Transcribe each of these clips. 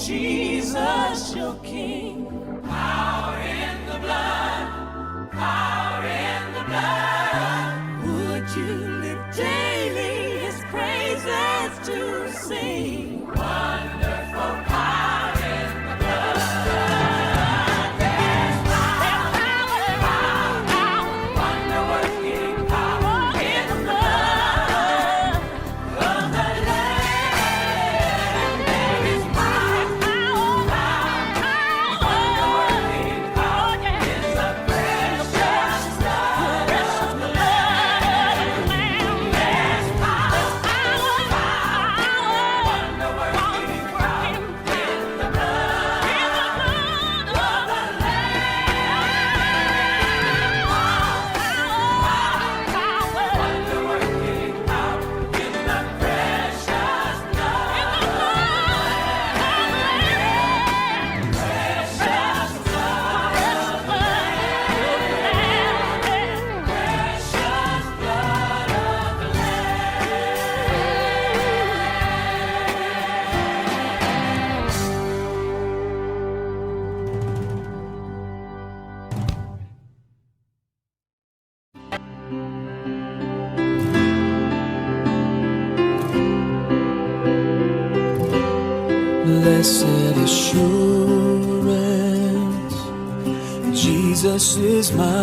Jesus, your King. Power in the blood, power in the blood. Would you live daily his praises to sing? Wonderful power in the blood. There's power, wonder-working power in the blood of the Lamb. There is power, wonder-working power in the precious blood of the Lamb. There's power, wonder-working power in the blood of the wonder-working power in the precious blood of the Lamb. Precious blood of the Lamb. Precious blood of the Blessed assurance, Jesus is mine.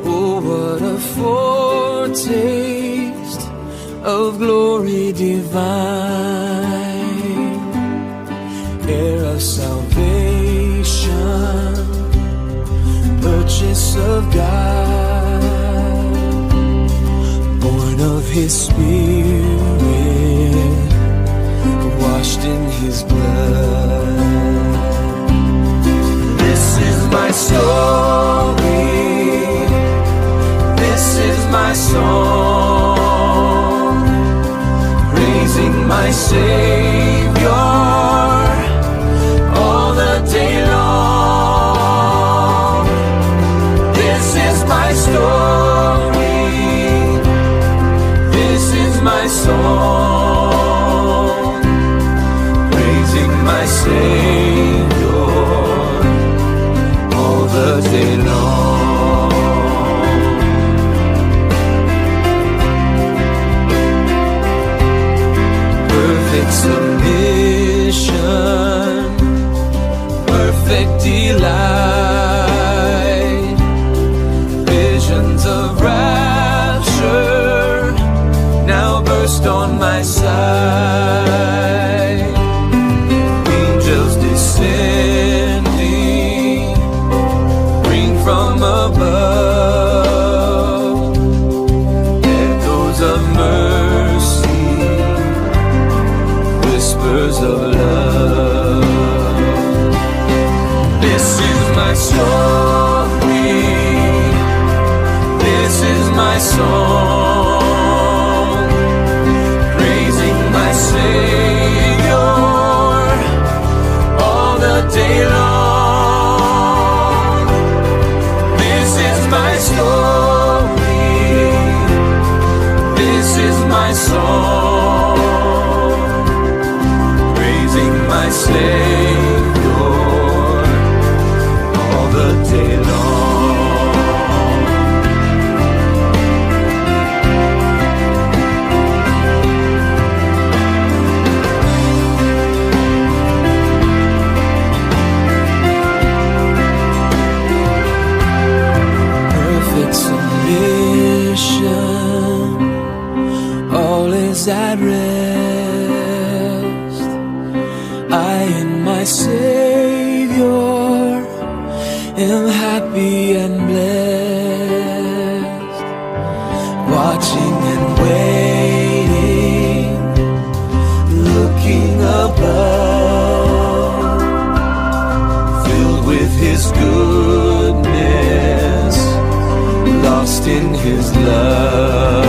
Oh, what a foretaste of glory divine, heir of salvation, purchase of God, born of his Spirit, washed in his blood. This is my story, this is my song, praising my Savior all the day long. This is my story, this is my song, praising my Savior all the day long. Perfect submission, perfect delight, visions of rapture now burst on my sight. Angels descending, bring from above echoes of mercy, whispers of love. This is my story, this is my song, praising my Savior all the day long. This is my story, this is my song, praising my Savior all the day long. Perfect submission, all is at rest. I and my Savior am happy and blessed, watching and waiting, looking above, filled with his goodness, lost in his love.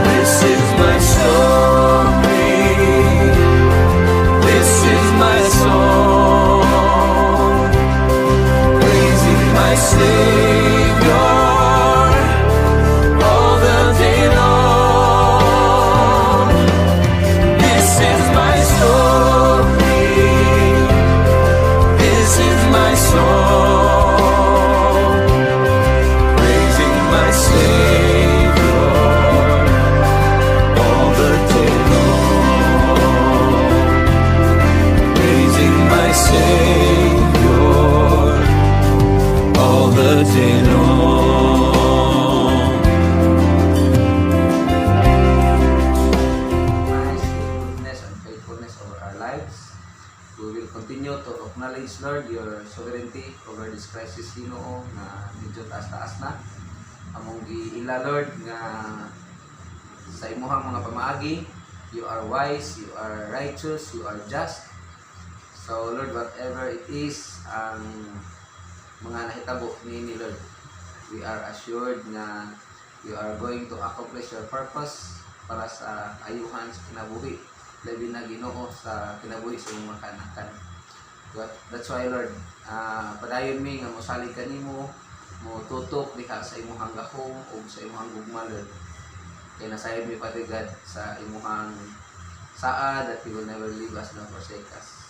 This is my story, this is my song, praising my Savior all the day long. lives. We will continue to acknowledge, Lord, your sovereignty over this crisis, Ginoo, na medyo taas-taas na. Among giila, Lord, nga sa imuhang mga pamaagi, you are wise, you are righteous, you are just. So, Lord, whatever it is, ang mga nahitabo ni Lord, we are assured na you are going to accomplish your purpose para sa ayuhan sa kinabuhi, labi na Ginoo sa kinabuhi sa imong mga kanakan. That's why, Lord, padayon mi nga mosalig kanimo, mo tutok diha sa imong gahom o sa imong gugma, Lord. Kaya nasayod mi, Father God, sa imong saad that you will never leave us nor forsake us.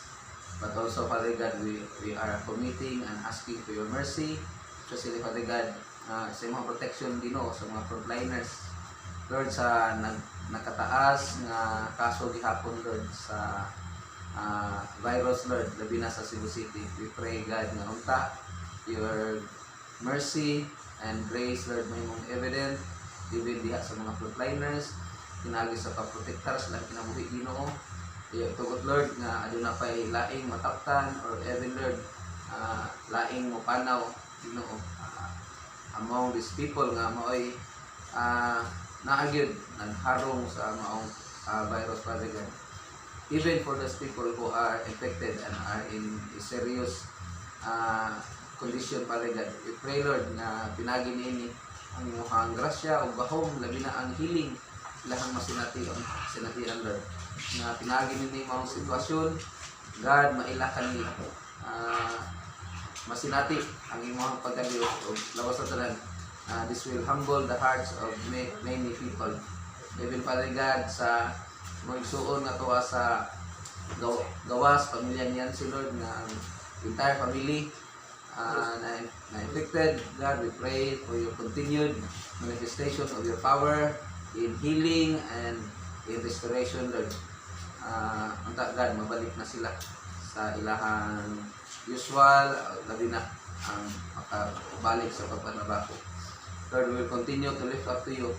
But also, Father God, we are committing and asking for your mercy, especially, Father God, sa imong protection, Ginoo, sa mga frontliners, Lord, sa nakataas nga kaso gihapon, Lord, sa virus, Lord, labi na sa Cebu City. We pray, God, nga unta your mercy and grace, Lord, may mong evident even diha sa mga frontliners, pinagi sa pagprotektar sa lahat kinabuhi, Ginoo. Tugot, Lord, nga aduna pay laing mataptan or even, Lord, laing mopanaw, Ginoo, among these people nga maoy naagyod nagharong sa maong virus, Father God. Even for those people who are infected and are in a serious condition, Father God, we pray, Lord, na pinagi niini ang imong grasya o gahom, labi na ang healing lahang sinatian, Lord, na pinagi niini maong sitwasyon, God, maila kanila masinati ang imong pagkaliw o lawas sa tanan. This will humble the hearts of many people. Even, Father God, sa mga igsuon nga tuwa sa gawas, pamilya niyan si Lord, na ang entire family na infected, God, we pray for your continued manifestation of your power in healing and in restoration, Lord. Unta, God, mabalik na sila sa ilahang usual, labi na ang makabalik sa pagpanabako. Lord, we will continue to lift up to you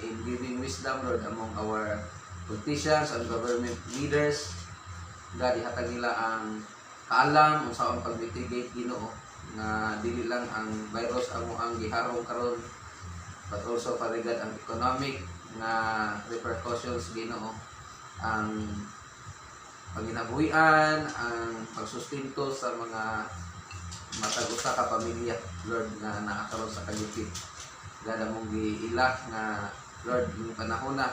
in giving wisdom, Lord, among our politicians and government leaders. God, ihatag nila ang kaalam kung saan pag-mitigate, Ginoo, nga dili lang ang virus amo ang giharong karon, but also, Father God, ang economic nga repercussions, Ginoo, ang panginabuhian, ang pagsustinto sa mga matag-usa ka pamilya, Lord, nga nakakaroon sa kalipit. God, among giila nga, Lord, yung panahon na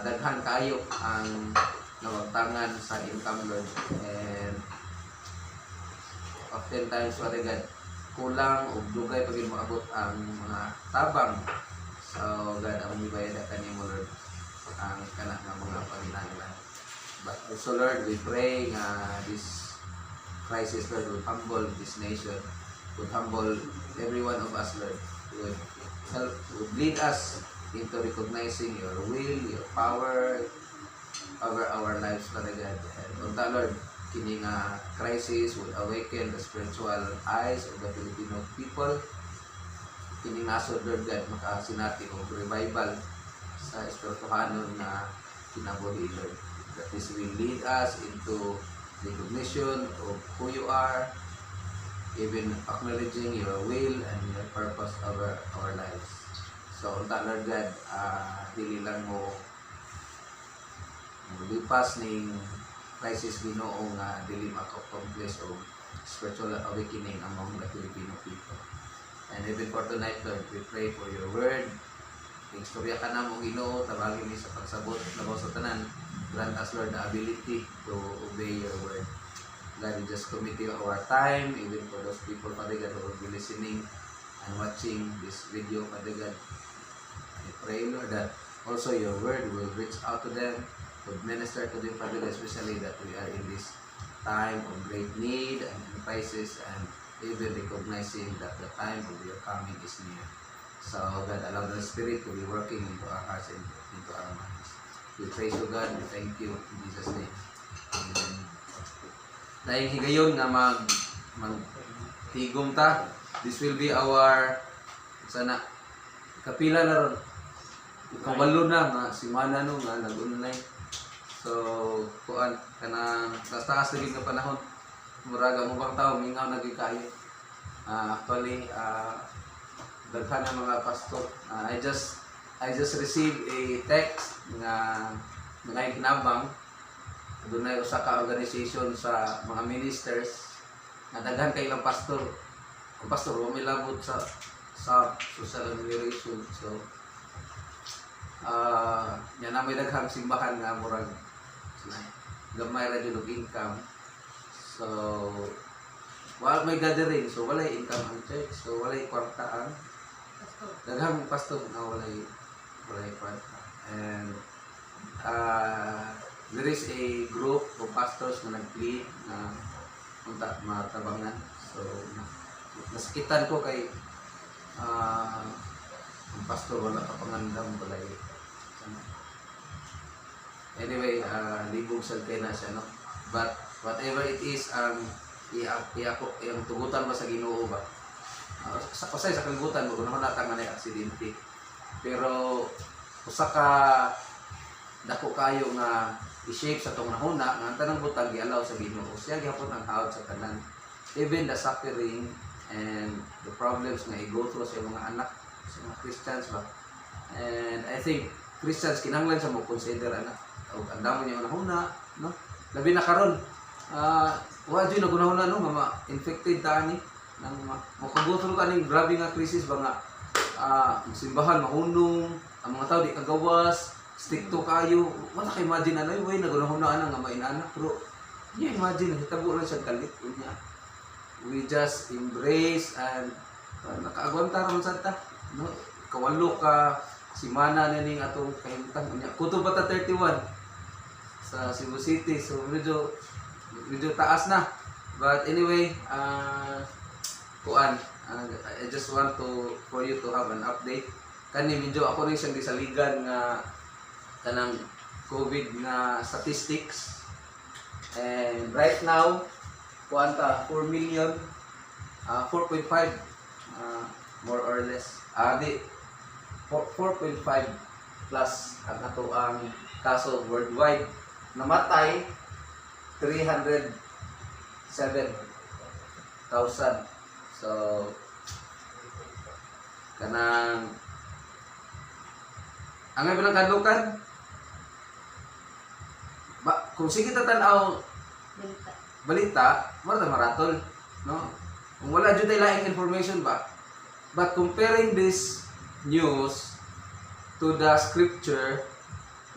daghan kayo ang nawagtangan sa income, Lord, and oftentimes, Father God, kulang o dugay pag moabot ang mga tabang. So, God, among ibayad kanimo, Lord, ang kanak ng mga panginahanglan. But also, Lord, we pray nga this crisis, Lord, will humble this nation, would humble every one of us, Lord, would help, would lead us into recognizing your will, your power over our lives, Father God. And unta, Lord, kini nga crisis would awaken the spiritual eyes of the Filipino people. Kini nasod, Lord God, makasinati og revival sa espirituhanon na kinabuhi, Lord. That this will lead us into recognition of who you are, even acknowledging your will and your purpose over our lives. So, unta, Lord God, dili lang mo lipas ning crisis, Ginoo, nga dili maka-accomplish o spiritual awakening among the Filipino people. And even for tonight, Lord, we pray for your word. Istorya ka na mo, Ginoo, tabagin mi sa pagsabot labaw sa tanan. Grant us, Lord, the ability to obey your word. God, we just commit to you our time, even for those people, Father God, who will be listening and watching this video, Father God. I pray, Lord, that also your word will reach out to them, would minister to them, Father God, especially that we are in this time of great need and crisis, and even recognizing that the time of your coming is near. So, God, allow the Spirit to be working into our hearts and into our minds. We praise you, God. We thank you in Jesus' name. Amen. Dahil higayon nga magtigom ta, this will be our sana kapila na ron. Kawalo na nga simana no nga nag-online. So, kuan kanang taas lagi nga panahon. Muraga mo bang tao mingaw naging kayo. Actually daghan ang mga pastor. I just received a text nga ngay kinabang dunay usa ka organization sa mga ministers nga daghan kay ilang pastor. Ang pastor mo may labot sa social liberation. So yan na may daghang simbahan nga murag gamay ra jud og income. So wala may gathering, so wala income ang church, so wala kwartaan. Daghang pastor na wala kwarta. And there is a group of pastors na nag-plead na unta matabangan. So nasakitan ko kay ang pastor wala ka pangandam balay. Anyway, libog sad kay na siya, no? But whatever it is, yung tugutan ba sa Ginoo ba? Sa kalibutan mo, kung naman natang na aksidente. Pero usa ka dako kayo nga i-shape sa tong nahuna nga tanang butang gialaw sa Ginoo. Siya gyapon ang hawd sa tanan. Even the suffering and the problems nga i-go through sa mga anak, sa mga Christians ba. And I think Christians kinahanglan sa mo consider anak. O andamon yung nahuna, no? Labi na karon. Wa jud nagunahuna no nga infected ta ni nang makago through kaning grabe nga krisis ba nga simbahan mahunong, ang mga tao di kagawas, stricto kayo. Wala kay imagine ano way nagunahuna nga mainana pero yeah, imagine hitabo lang siya kalit niya. We just embrace and nakaagwanta ra man sad ta, no? Kawalo ka simana na ning atong kahimtang unya. Kutob bata 31 sa Cebu City, so medyo taas na. But anyway, I just want for you to have an update. Kani medyo ako rin siyang gisaligan nga kanang COVID nga statistics. And right now, 4 million, 4.5 more or less. 4.5 plus ang ato ang kaso worldwide. Namatay 307,000. So kanang angay bilang kadlukan ba kung sige tatanaw balita maratol, no? Kung wala jud tay laing information ba, but comparing this news to the scripture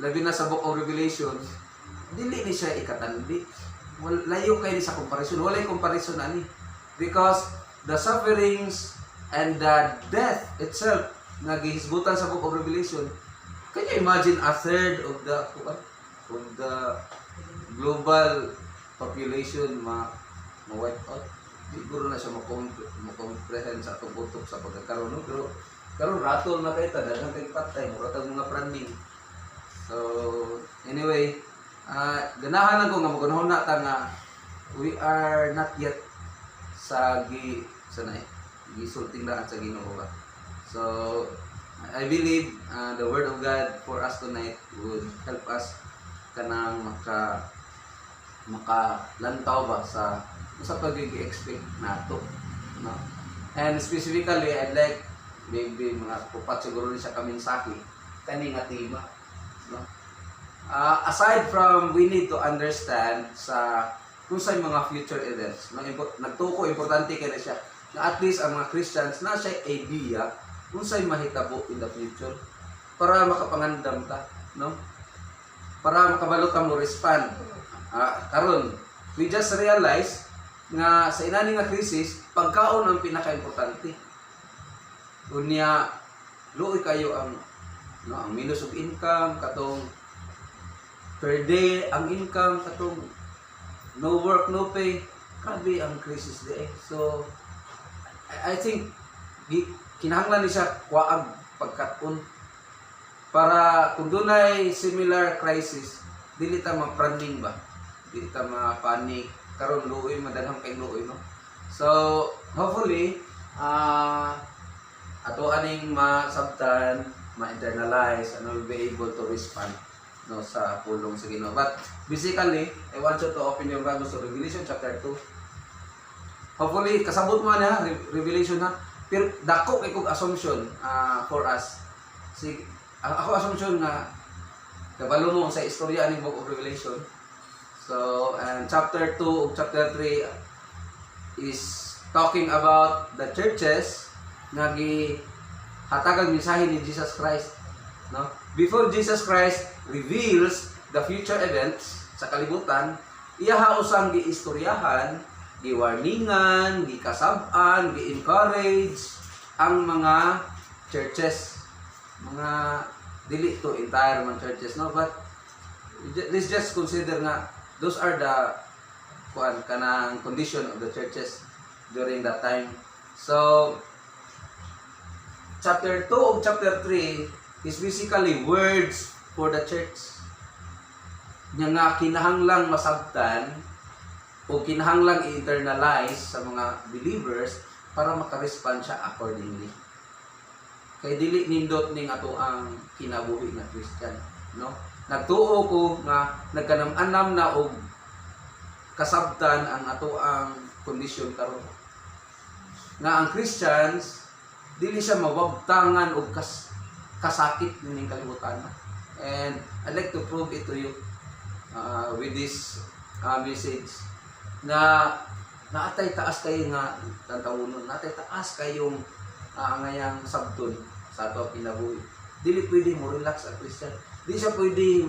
labi na sa Book of Revelation, dili ni siya ikatandi. Layo kay sa comparison. Walay comparison ani. Because the sufferings and the death itself nga gihisgutan sa Book of Revelation, can you imagine a third of the global population ma-wipe out? Siguro na siya ma-comprehend sa atong utok sa pagkakaroon. No? Pero karon ratol na kayo, daghang kay patay, muratag mga praning. So anyway, ganahan lang ko nga magunahon na ta nga we are not yet sa gisulting daan sa Ginoo ba. So I believe the word of God for us tonight would help us kanang makalantaw ba sa pag-expect nato, no? And specifically I'd like maybe mga kupat siguro rin sa kaminsaki kani nga tema, no? Aside from we need to understand sa kung sa mga future events, no? Nagtuko importante kay na siya na at least ang mga Christians na siya idea kung sa'y mahitabo in the future para makapangandam ka, no? Para makabalo ka mo respond. Karon we just realize nga sa inani nga krisis pagkaon ang pinaka-importante. Unya luoy kayo ang minus of income katong per day ang income katong no work no pay, grabe ang crisis di. So I think kinahanglan ni siya kuwaag pagkat-on para kung dunay similar crisis dili ta ma-branding ba, dili ta ma-panic karon luoy madaghang kay luoy, no? So hopefully ato aning ma-sabtan, ma-internalize and will be able to respond no, sa pulong sa Ginoo. But basically, I want you to open your Bible to Revelation chapter 2. Hopefully kasabot mo na Revelation na. Pero dako kay kog assumption for us. Ako assumption nga kabalo mo sa istorya ni Book of Revelation. So, and chapter 2 ug chapter 3 is talking about the churches nga hatagang mensahe ni Jesus Christ, no? Before Jesus Christ reveals the future events sa kalibutan, iya usang giistoryahan, giwarningan, gikasab-an, gi-encourage ang mga churches, mga dili to entire mga churches, no? But let's just consider nga those are the kanang condition of the churches during that time. So chapter 2 of chapter 3 is basically words for the church. Nya nga kinahanglang masabtan o kinahanglang i-internalize sa mga believers para makarespond siya accordingly. Kay dili nindot ning ato ang kinabuhi nga Christian, no? Nagtuo ko nga nagkanam-anam na og kasabtan ang ato ang kondisyon karon. Nga ang Christians dili siya mawabtangan og kasakit ning kalibutan. And I'd like to prove it to you with this message na naatay taas kayo nga tantawunon, naatay taas kayong angayang sabton sa ato kinabuhi. Dili pwede mo relax ang Christian. Di siya pwede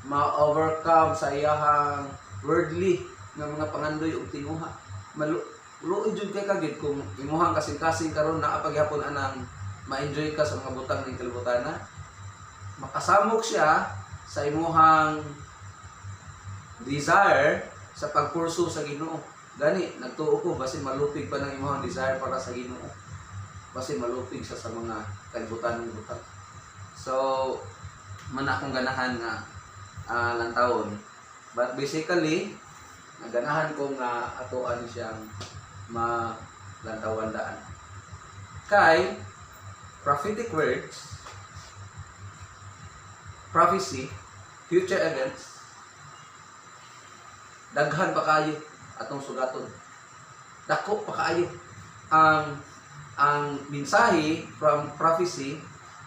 ma-overcome sa iyahang worldly nga mga pangandoy ug tinuha. Luoy jud kay kagid kung imuhang kasing-kasing karon naa pagyapon anang ma-enjoy ka sa mga butang ning kalibutan, makasamok siya sa imuhang desire sa pagpursu sa Ginoo. Gani nagtuo ko basin malupig pa ng imuhang desire para sa Ginoo. Basin malupig siya sa mga kalibutan ng butang. So man akong ganahan nga lantawon. But basically naganahan ko nga atoan siyang malantawan daan. Kay prophetic words, prophecy, future events, daghan pa kayo atong sugaton. Dako pa kayo ang mensahe from prophecy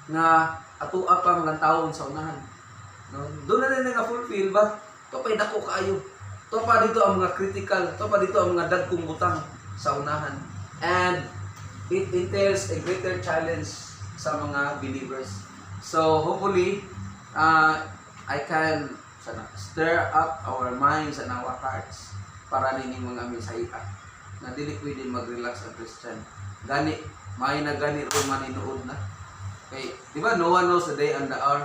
nga atoa pang lantawon sa unahan. No? Doon na rin nga fulfill, but to pa'y dako kayo. To pa dito ang mga critical, to pa dito ang mga dagkong butang sa unahan. And it entails a greater challenge sa mga believers. So hopefully, I can stir up our minds and our hearts para nini mga misaya na dili pwede mag-relax ang Christian. Gani, may na gani rin maninuod na. Okay, di ba no one knows the day and the hour?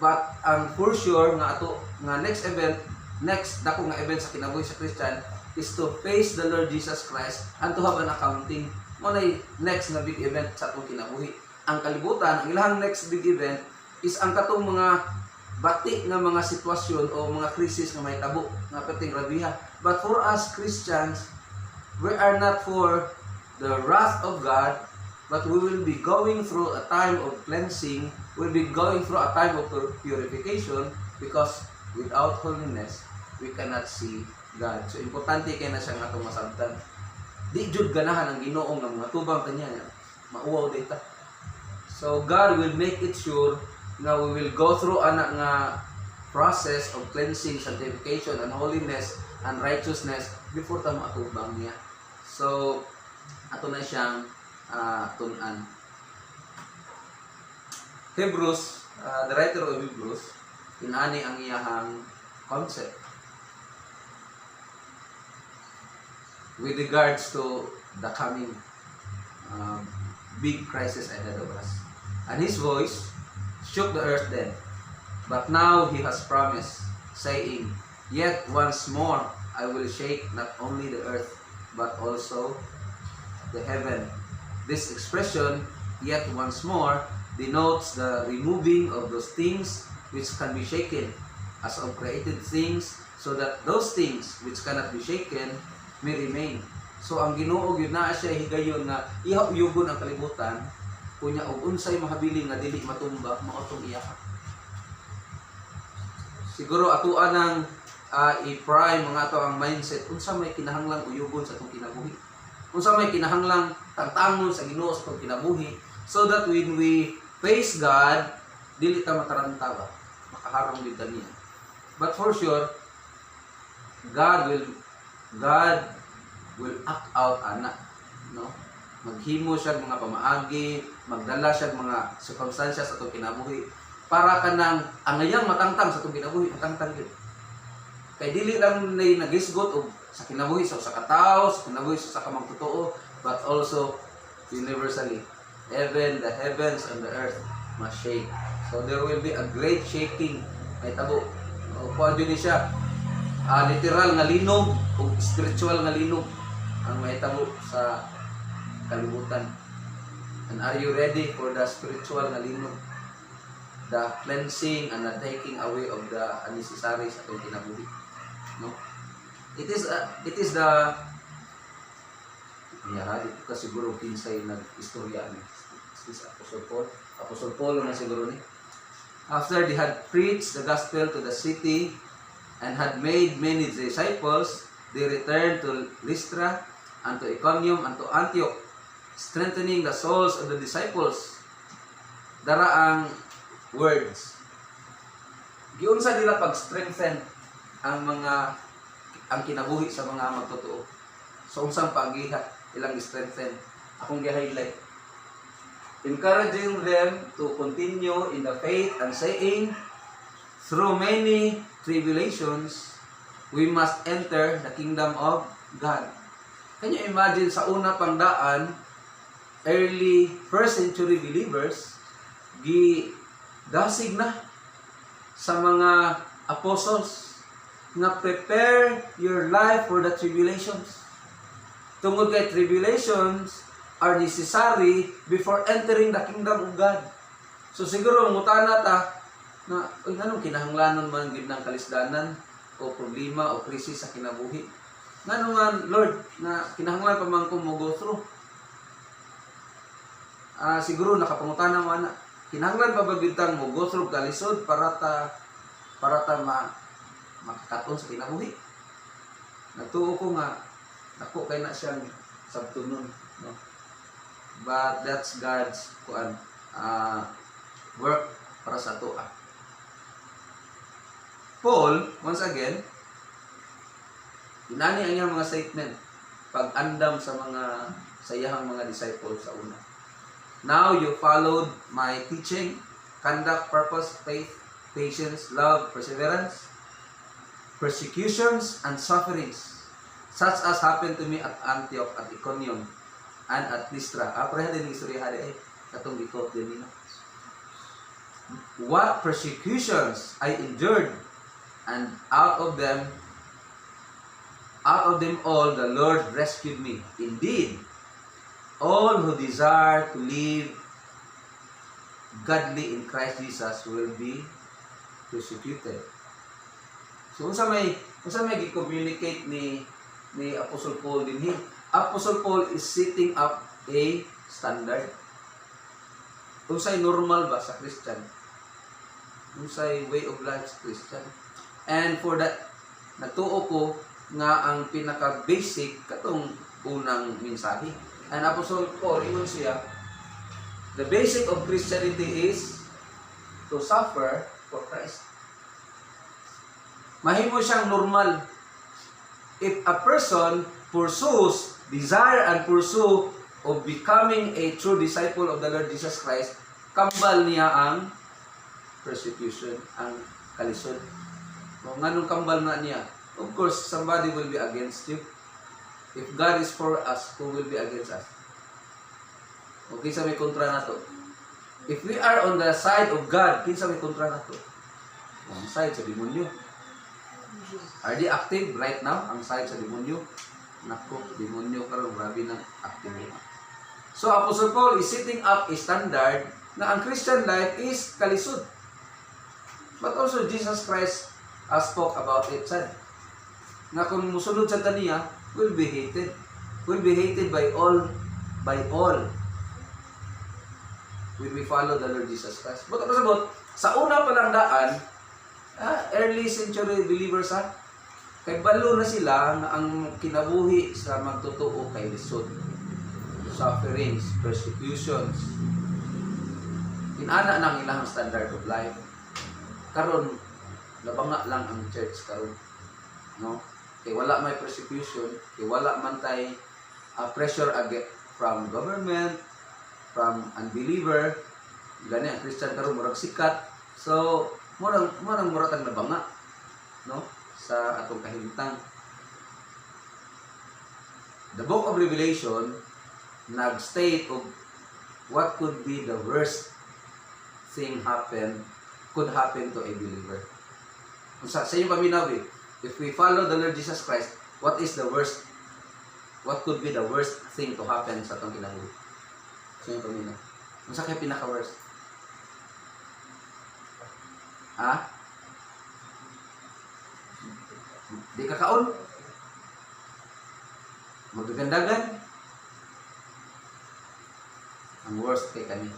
But for sure nga ato nga next dako nga event sa kinabuhi sa Christian is to face the Lord Jesus Christ and to have an accounting. Mo na next nga big event sa atong kinabuhi. Ang kalibutan, ang ilahang next big event is ang katong mga bati nga mga sitwasyon o mga krisis nga may tabo nga pating rabiha. But for us Christians, we are not for the wrath of God, but we will be going through a time of cleansing, we'll be going through a time of purification, because without holiness, we cannot see God. So, importante kaya na siya nga itong masabtan. Di jud ganahan ang Ginoo nga mga tubang kanya, mauwaw data. So, God will make it sure na we will go through anak nga process of cleansing, sanctification, and holiness, and righteousness before ta maatubang niya. So, ato na siyang tunan. Hebrews, the writer of Hebrews, inani ang iyahang concept with regards to the coming big crisis ahead of us. And his voice shook the earth then, but now he has promised, saying, "Yet once more I will shake not only the earth, but also the heaven." This expression, "yet once more," denotes the removing of those things which can be shaken as of created things, so that those things which cannot be shaken may remain. So ang Ginoo gyud naa siya higayon nga ihayugon ang kalibutan kunya og unsay mahabiling nga dili matumba mao tong iyaha. siguro atuan ng i-prime mga ato ang mindset unsa may kinahanglang uyugon sa atong kinabuhi. Unsa may kinahanglang tangtangon sa Ginoo sa atong kinabuhi so that when we face God, dili ta mataranta ba, makaharong gid niya. But for sure, God will act out ana, no? Maghimo siya mga pamaagi, magdala siya mga circumstances sa atong kinabuhi para kanang angayang matangtang sa atong kinabuhi, matangtang gyud. Kay dili lang nay nagisgot og sa kinabuhi sa usa ka tawo, sa kinabuhi sa kamang totoo, but also universally. The heavens and the earth must shake. So there will be a great shaking. May tabo. Kuan din siya. Literal nga linog o spiritual nga linog ang may tabo sa kalibutan. And are you ready for the spiritual nga linog? The cleansing and the taking away of the unnecessary sa atong kinabuhi. No? It is the dito ka siguro kinsay nag-istorya ni Apostle Paul na siguro ni. After they had preached the gospel to the city and had made many disciples, they returned to Lystra and to Iconium and to Antioch, strengthening the souls of the disciples. Dara ang words. Giunsa nila pag-strengthen ang kinabuhi sa mga magtotoo. So unsang pagiha ilang strengthen akong gi-highlight. Encouraging them to continue in the faith and saying, through many tribulations, we must enter the kingdom of God. Can you imagine sa una pang daan, early first century believers, dasig na sa mga apostles na prepare your life for the tribulations. Tungod kay tribulations are necessary before entering the kingdom of God. So siguro mutana ta na anong kinahanglanon man gid ng kalisdanan o problema o krisis sa kinabuhi. Ngano nga Lord na kinahanglan pa man ko mo go through. Siguro nakapangutana mo ana. Kinahanglan pa ba gid tang mo go through kalisod para ta makakaton sa kinabuhi. Natuo ko nga ako kay na siyang sabtunon, no? But that's God's work para sa toa. Paul, once again, inani ang iyang mga statement pag-andam sa sayahang mga disciples sa una. Now you followed my teaching, conduct, purpose, faith, patience, love, perseverance, persecutions, and sufferings, such as happened to me at Antioch, at Iconium, and at Lystra. Pareha din istorya hari katong gikot din nila. What persecutions I endured, and out of them all the Lord rescued me. Indeed, all who desire to live godly in Christ Jesus will be persecuted. So unsa may gi-communicate ni Apostle Paul dinhi? Apostle Paul is setting up a standard. Unsay normal ba sa Christian? Unsay way of life sa Christian? And for that, natuo ko nga ang pinaka-basic katong unang mensahe. And Apostle Paul, ingon siya, the basic of Christianity is to suffer for Christ. Mahimo siyang normal. If a person pursues, desire and pursue of becoming a true disciple of the Lord Jesus Christ, kambal niya ang persecution, ang kalisod. Kung anong kambal na niya? Of course, somebody will be against you. If God is for us, who will be against us? Okay, sa may kontra na to. If we are on the side of God, kinsa may kontra na to? Ang side sa demonyo. Are they active right now? Ang side sa demonyo? Nako, demonyo karon grabe ng active. So Apostle Paul is setting up a standard na ang Christian life is kalisod. But also Jesus Christ spoke about it, said na kung musunod sa kaniya, will be hated. Will be hated by all. When we follow the Lord Jesus Christ. But sa una pa lang daan, early century believers ha. Kay balo na sila nga ang kinabuhi sa magtotoo kay lisod. Sufferings, persecutions. Inana nang ilang standard of life. Karon nabanga lang ang church karon. No? Kay wala may persecution, kay wala man tay pressure from government, from unbeliever. Gani ang Christian karon murag sikat. So, murag ang nabanga, no? Sa atong kahimtang. The book of Revelation nag-state of what could be the worst thing could happen to a believer. Sa iyong paminaw, if we follow the Lord Jesus Christ, what could be the worst thing to happen sa atong kinabuhi? Sa iyong paminaw. Unsa kay pinaka-worst? Di kakaon? Magagandagan? Ang worst kay kani.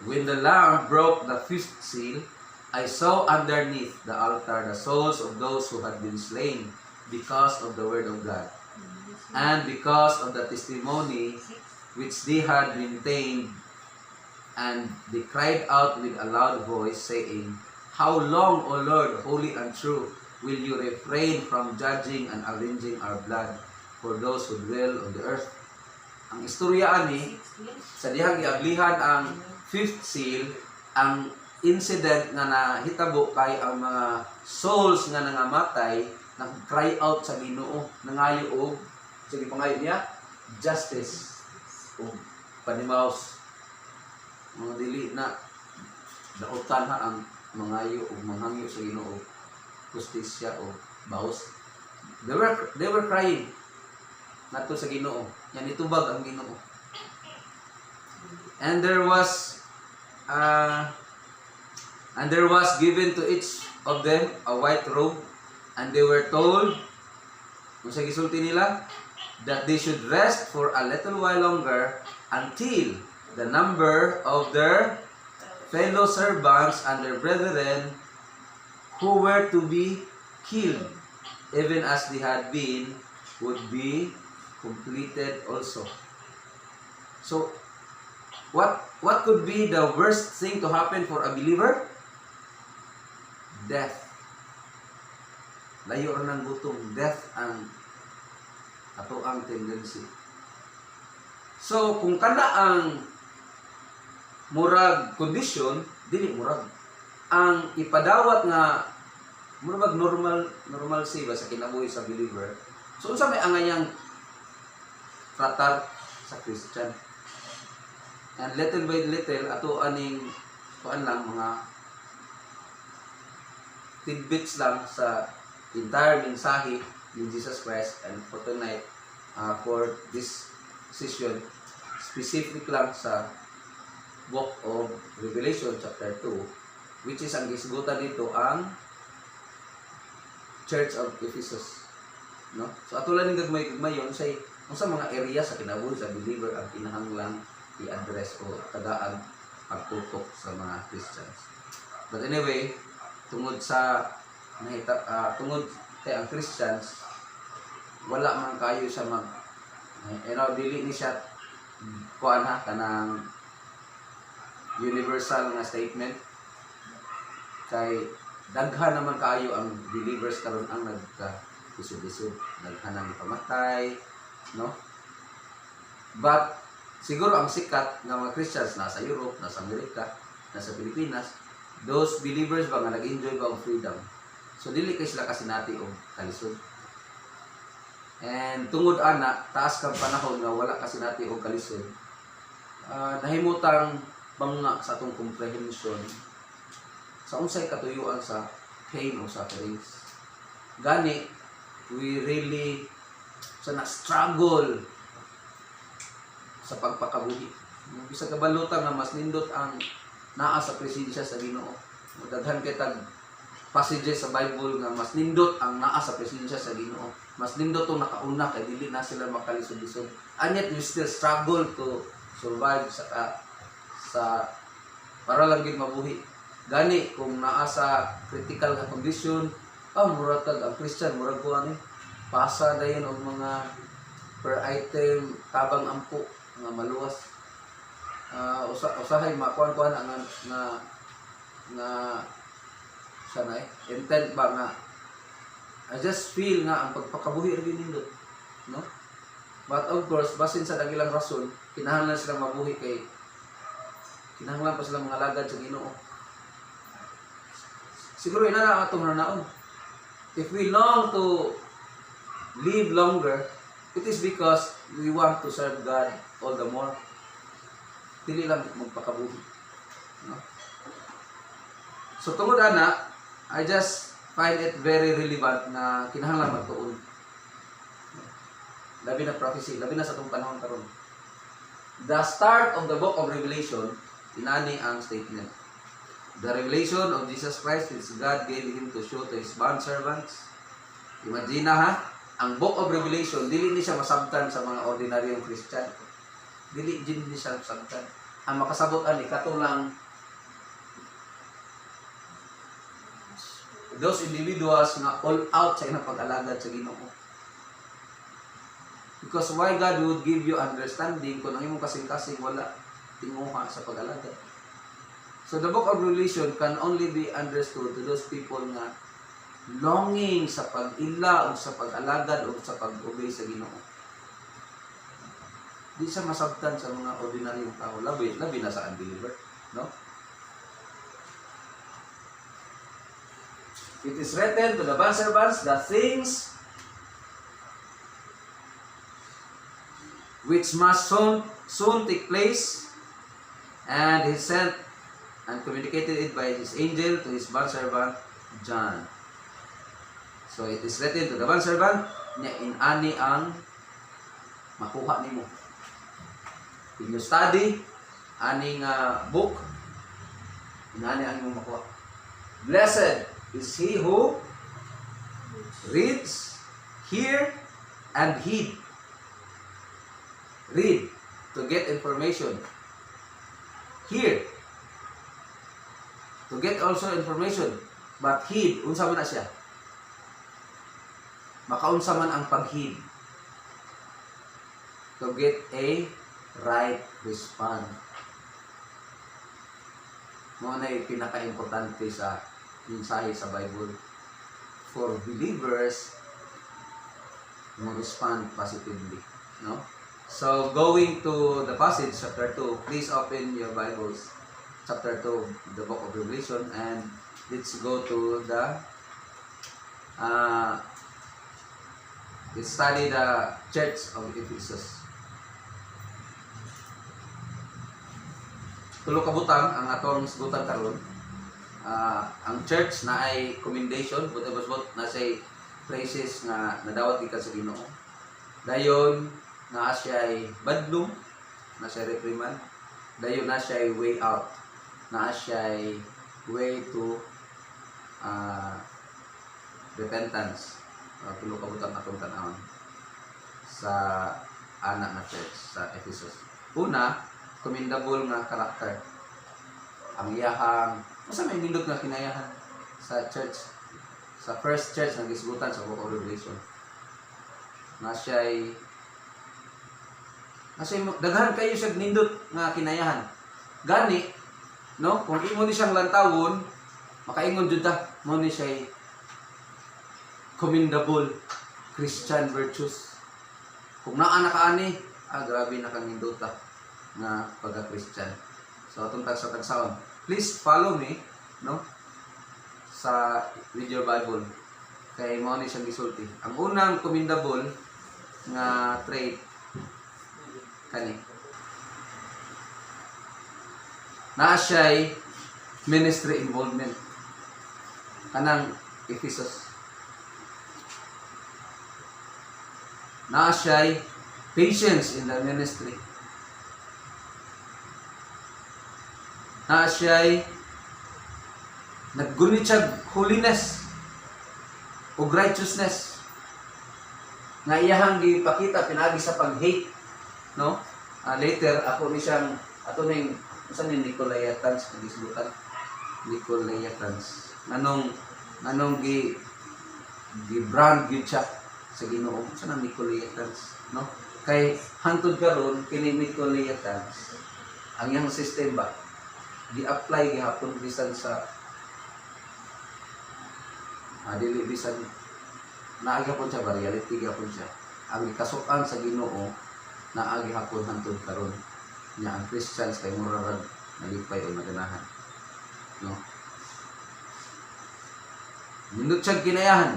When the Lamb broke the fifth seal, I saw underneath the altar the souls of those who had been slain because of the word of God, and because of the testimony which they had maintained. And they cried out with a loud voice, saying, How long, O Lord, holy and true, will you refrain from judging and avenging our blood for those who dwell on the earth? Ang istorya ani, sa dihang giablihan ang fifth seal, ang incident nga nahitabo kay ang mga souls nga nangamatay, nag-cry out sa Ginoo, nangayo og, sige pangayo niya, justice, o panimaos. Mga dili na dautan ha ang mangayo o manghangyo sa Ginoo, justisya o baos. They were crying nato sa Ginoo. Yan itubag ang Ginoo. And there was given to each of them a white robe, and they were told, kung sa gisulti nila, that they should rest for a little while longer until the number of their fellow servants and their brethren who were to be killed, even as they had been, would be completed also. So, what could be the worst thing to happen for a believer? Death. Layo ra ng gutom. Death ang ato ang tendency. So, kung kana ang murag condition, dili murag ang ipadawat nga murag normal siya sa kinabuhi sa believer. So unsa may angayang tratar sa Christian? And little by little ato aning kuan lang mga tidbits lang sa entire mensahe ni Jesus Christ, and for tonight for this session specific lang sa book of Revelation chapter 2, which is ang gisgutan dito ang Church of Ephesus, no? So atulan ning gagmay-gagmayon say unsa mga area sa kinabuhi sa believer ang kinahanglang i-address o tagaan pagtutok sa mga Christians. But anyway, tungod kay ang Christians wala man kayo sa dili ni siya kuan ha kanang universal nga statement, kay daghan naman kayo ang believers karon ang nagka-isod-isod, daghan ang pamatay, no? But siguro ang sikat nga mga Christians nasa Europe, nasa Amerika, nasa Pilipinas, those believers ba nga nag-enjoy ba ang freedom? So dili kay sila kasinati og kalisod. And tungod ana taas kang panahon nga wala kasinati og kalisod, nahimutang banga sa atong comprehension sa unsay katuyuan sa pain o sufferings. Gani, we really na-struggle sa pagpakabuhi. Bisa kabalutan nga mas nindot ang naa sa presensya sa Ginoo. Daghan kay tag passages sa Bible nga mas nindot ang naa sa presensya sa Ginoo. Mas nindot tong nakauna kay dili na sila makalisod-lisod. And yet we still struggle to survive sa para lang gid mabuhi. Gani kung naa sa critical nga condition, murag tag ang Christian murag ko ani pasa dayon og mga per item tabang ampo nga maluwas. Usahay makuan-kuan nga sanay intent ba nga I just feel nga ang pagpakabuhi ra gyud nindot, no? But of course basin sa dagilang rason kinahanglan silang mabuhi kay kinahanglan pa silang mga lagad sa Ginoo. Siguro ina na atong naon. If we long to live longer, it is because we want to serve God all the more. Dili lang magpakabuhi, no? So tungod ana, I just find it very relevant na kinahanglan magtuon. Labi na prophecy, labi na sa itong panahon karon. The start of the book of Revelation, inani ang statement. The revelation of Jesus Christ which God gave Him to show to His bondservants. Imagine ha, ang book of Revelation, dili ni siya masabtan sa mga ordinaryong Christian. Dili din ni siya masabtan. Ang makasabot ani katulang those individuals nga all out sa ilang pag-alagad sa Ginoo. Because why God would give you understanding kung ang imong kasing-kasing wala tinguha sa pag-alagad. So the book of Revelation can only be understood to those people nga longing sa pag-ila o sa pag-alagad o sa pag-obey sa Ginoo. Di siya masabtan sa mga ordinaryong tao, labi na sa unbeliever, no? It is written to the bondservants the things which must soon take place, and He sent and communicated it by His angel to His bondservant John. So it is written to the bondservant niya inani ang makuha nimo. When you study aning book, inani ang imong makuha. Blessed is he who reads, hear, and heed. Read to get information. Hear to get also information. But heed, unsa man na siya? Makaunsa man ang pag-heed to get a right response. Mo na pinaka-importante sa mensahe sa Bible. For believers, mo respond positively, no? So going to the passage chapter 2, please open your Bibles, chapter 2, the book of Revelation, and let's go to the let's study the church of Ephesus. Tulo ka butang ang atong isgutan karon. Ang church na ay commendation, but na say praises na nadawat gikan sa Ginoo. Dayon na siya ay badlong, na siya reprimand. Dayon na siya ay way out, na siya ay way to repentance. Tulo ka butang atong tan-awon sa anak na church sa Ephesus. Una, commendable nga karakter. Ang iyahang masa may nindot nga kinayahan sa church, sa first church na gisgutan sa book of Revelation. Na siya'y daghan kayo siya nindot nga kinayahan. Gani, no? Kung imo ni siyang lantawon, makaingon jud ta mo ni siya'y commendable Christian virtues. Kung naa na kaani, grabe na kang nindot ta nga pagka-Christian. So atong tagsa-tagsawon. Please follow me, no? Sa with your Bible. Kay mo ni siyang gisulti. Ang unang commendable nga trait kani. Naa siya'y ministry involvement. Kanang Ephesus. Naa siya'y patience in the ministry. Na siya'y naggunit siya holiness o righteousness nga iyahang gipakita pinagi sa pag-hate, no? Later ako ni siyang ato ning Saan yung Nicolaitans? Nagisbutan. Nicolaitans. Anong gi-brand yun siya sa Ginoo. Saan ang Nicolaitans? No? Kay hantod karon kini Nicolaitans, ang iyang system ba, gi-apply gihapon bisan sa dili bisan naagi hapon siya ba, reality gihapon siya. Ang ikasukan sa Ginoo naagi hapon hantod karon nya ang Christians kay mura ra nalipay o maganahan, no? Nindot siya kinayahan.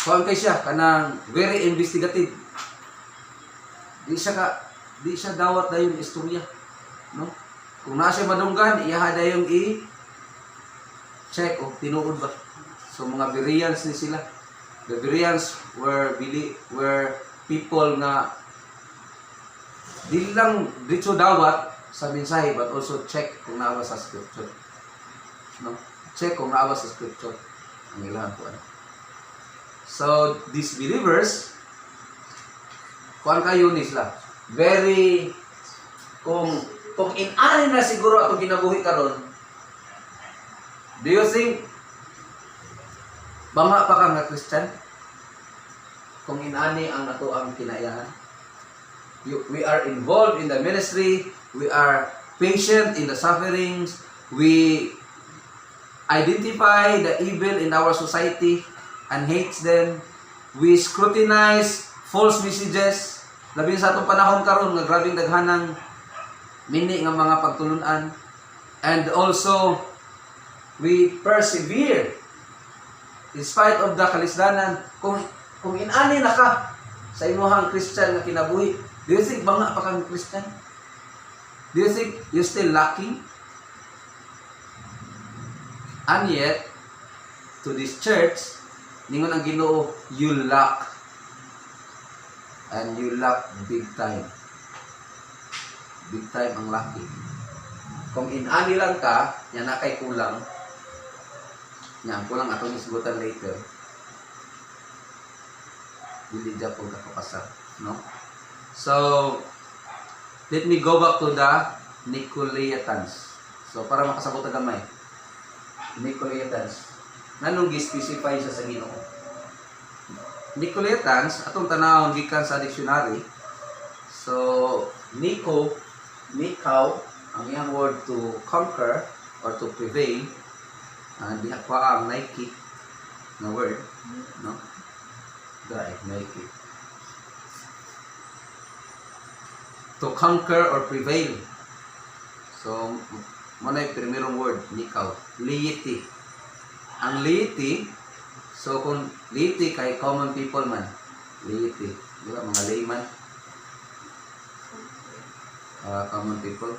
Kuan kay siya kanang very investigative. Di siya dawat dayon istorya, no? Kung naa siya madunggan, iya dayong check o tinuod ba. So mga Bereans ni sila. The Bereans were people nga di lang dito dawat sa mensahe but also check kung naawa sa scripture, no? Check kung naawa sa scripture ang ilang kuan. So these believers kuan kayo ni sila very kung inani na siguro atong kinabuhi karon. Do you think banga pa ka nga Christian kung inani ang ato ang kinayahan? We are involved in the ministry. We are patient in the sufferings. We identify the evil in our society and hates them. We scrutinize false messages. Labi sa atong panahon karon nga grabing daghanang mini nga mga pagtulunan. And also we persevere in spite of the kalisdanan. Kung inani na ka sa imuhang Christian nga kinabuhi, do you think banga pa kang Christian? Do you think you're still lacking? And yet, to this church, ningon ang Ginoo, you lack. And you lack big time. Big time ang lacking. Kung inani lang ka, yan na kay kulang. Yan, kulang atong isgutan later. Dili dya pong kakapasa. No? So, let me go back to the Nicolaitans. So, para makasabot na gamay. Nicolaitans. Nanong gi-specify siya sa Ginoo? Nicolaitans, atong tanawon gikan sa dictionary. So, Nikaw, ang iyang word to conquer or to prevail. Diha pa ang Nike na word. No? Nike. To conquer or prevail. So, muna yung primerong word, Nikaw. Laity. Ang laity, so kung laity kay common people man, laity. Diba, mga layman? Common people.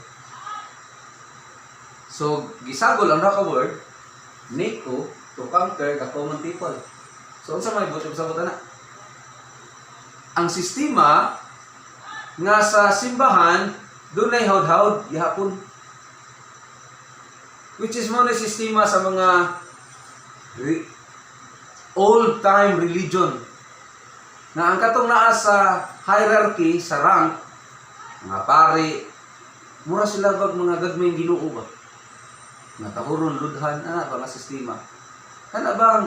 So, gisagol ang naka word, Nico, to conquer the common people. So, unsa may buti sa buta na? Ang sistema nga sa simbahan, doon ay hawd-hawd, gihapon. Which is mo na sistema sa mga old-time religion. Na ang katong naa sa hierarchy, sa rank, mga pari, mura sila bag mga gagmayng Ginoo ba? Nga tahuron, ludhan, mga sistema. Kana bang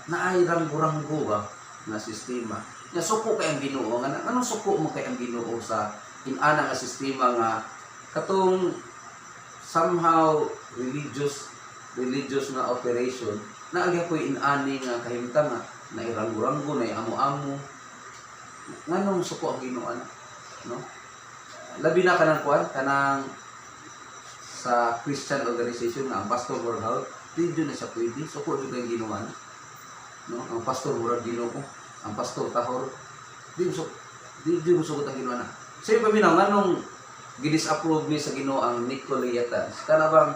naay ranggo-ranggo ba na sistema? Nga suko kay ang Ginoo. Anong suko mo kay ang Ginoo sa inana nga sistema nga katong somehow religious nga operation na agi ko inani nga kahimtang nga na iranggo-ranggo na amo-amo. Nganong suko ang Ginoo no? Labi na kanang kuan kanang sa Christian organization nga ang pastor world di na siya pwede suko jud ang Ginoo no? Ang pastor world Ginoo ang pastor tahor di mo sugot ang Ginoo na. Sa paminaw nganong gidisapprove ni sa Ginoo ang Nicolaitans? Kana bang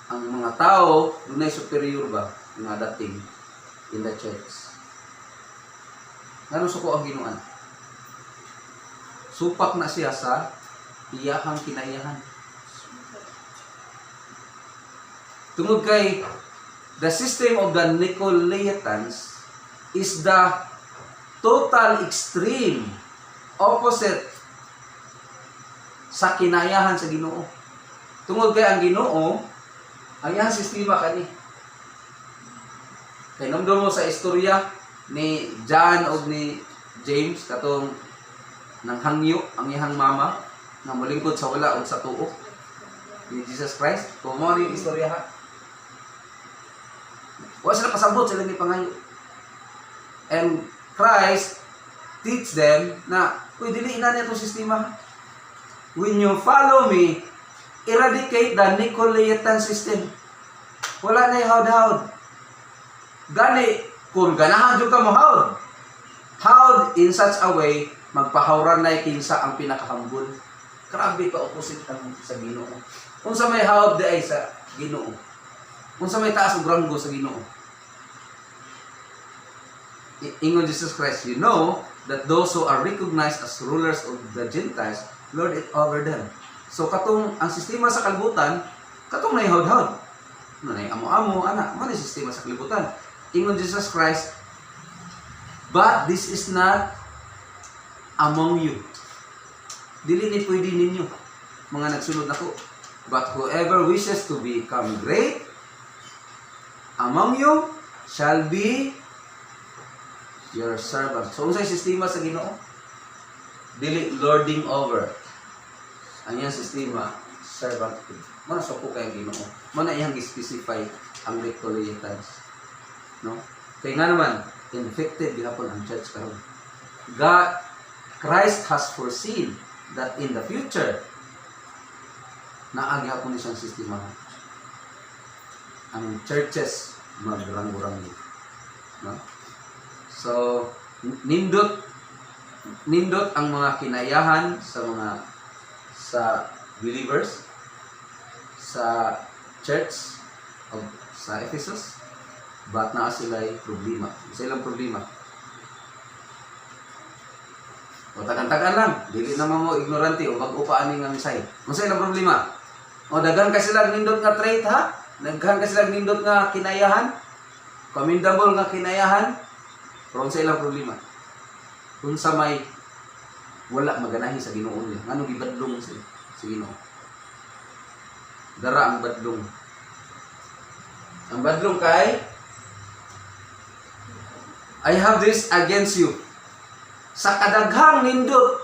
ang mga tao dunay superior ba nga dating in the church? Nganong suko ang Ginoo? Supak na siya sa iyahang kinaiyahan. Tungod kay the system of the Nicolaitans is the total extreme opposite sa kinayahan sa Ginoo. Tungod kay ang Ginoo, ang iyang sistema kani. Kay namdo mo sa istorya ni John o ni James katong nang hangyo ang iyang mama nga molingkod sa wala o sa tuo ni Jesus Christ. Kung mo ni istorya ha. Wa sila pasabot sila ni pangayo. And Christ teach them na uy dili ina niya itong sistema. When you follow me, eradicate the Nicolaitan system. Wala na hawd-hawd. Gani, kung ganahan dyan ka mo hawd. Hawd in such a way, magpahawran na kinsa ang pinakahambol. Grabe ka opposite ang sa Ginoo. Kung sa may hawd di ay sa Ginoo. Kung sa may taas og ranggo sa Ginoo. Ingon Jesus Christ, you know that those who are recognized as rulers of the Gentiles lord it over them. So katong ang sistema sa kalibutan, katong nay hawd-hawd. Nay amo-amo ana, man sistema sa kalibutan. Ingon Jesus Christ, but this is not among you. Dili ni pwede ninyo mga nagsunod nako. But whoever wishes to become great among you shall be your servant. So unsay sistema sa Ginoo? Dili lording over. Ang iyang sistema, servanthood. Mana sa po kayong Ginoo. Mana iyang specify ang Nicolaitas. No? Kaya nga naman, infected gihapon ang church karon. God, Christ has foreseen that in the future, naagi hapon ni siyang sistema. Ang churches, magranggo-ranggo. No? So, nindot ang mga kinayahan sa believers sa church of sa Ephesus, but naa sila'y problema. Sa ilang problema. O tagan-tagan lang, dili naman mo ignorante o mag-upaan nga misay. Sa ilang problema. O daghan ka sila nindot nga trait ha? Daghan ka sila nindot nga kinayahan? Commendable nga kinayahan? Pero sa ilang problema. Kung sa may wala maganahi sa Ginoo niya. Ano gibadlong sa Ginoo? Dara ang badlong. Ang badlong kay I have this against you. Sa kadaghang nindot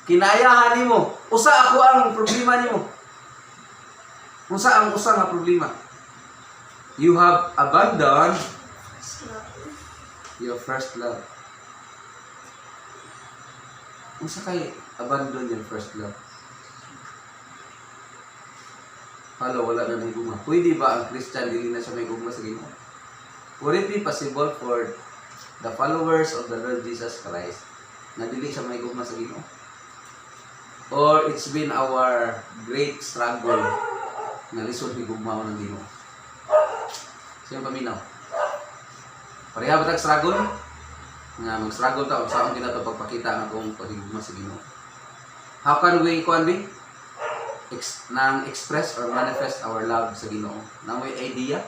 kinayahan nimo, usa ako ang problema nimo. Usa ang usa nga problema. You have abandoned your first love. Unsa kay abandon your first love? Hala, wala na may guma. Pwede ba ang Christian dili na siya may guma sa Ginoo? Would it be possible for the followers of the Lord Jesus Christ na dili siya may guma sa Ginoo? Or it's been our great struggle na lisod ni gugmaon ng Ginoo? Sino paminaw? Pareha ba tag struggle? Nga mag-struggle ta sa akong ginato pagpakita ng akong pagigugma sa Ginoo. How can we nang express or manifest our love sa Ginoo? Na may idea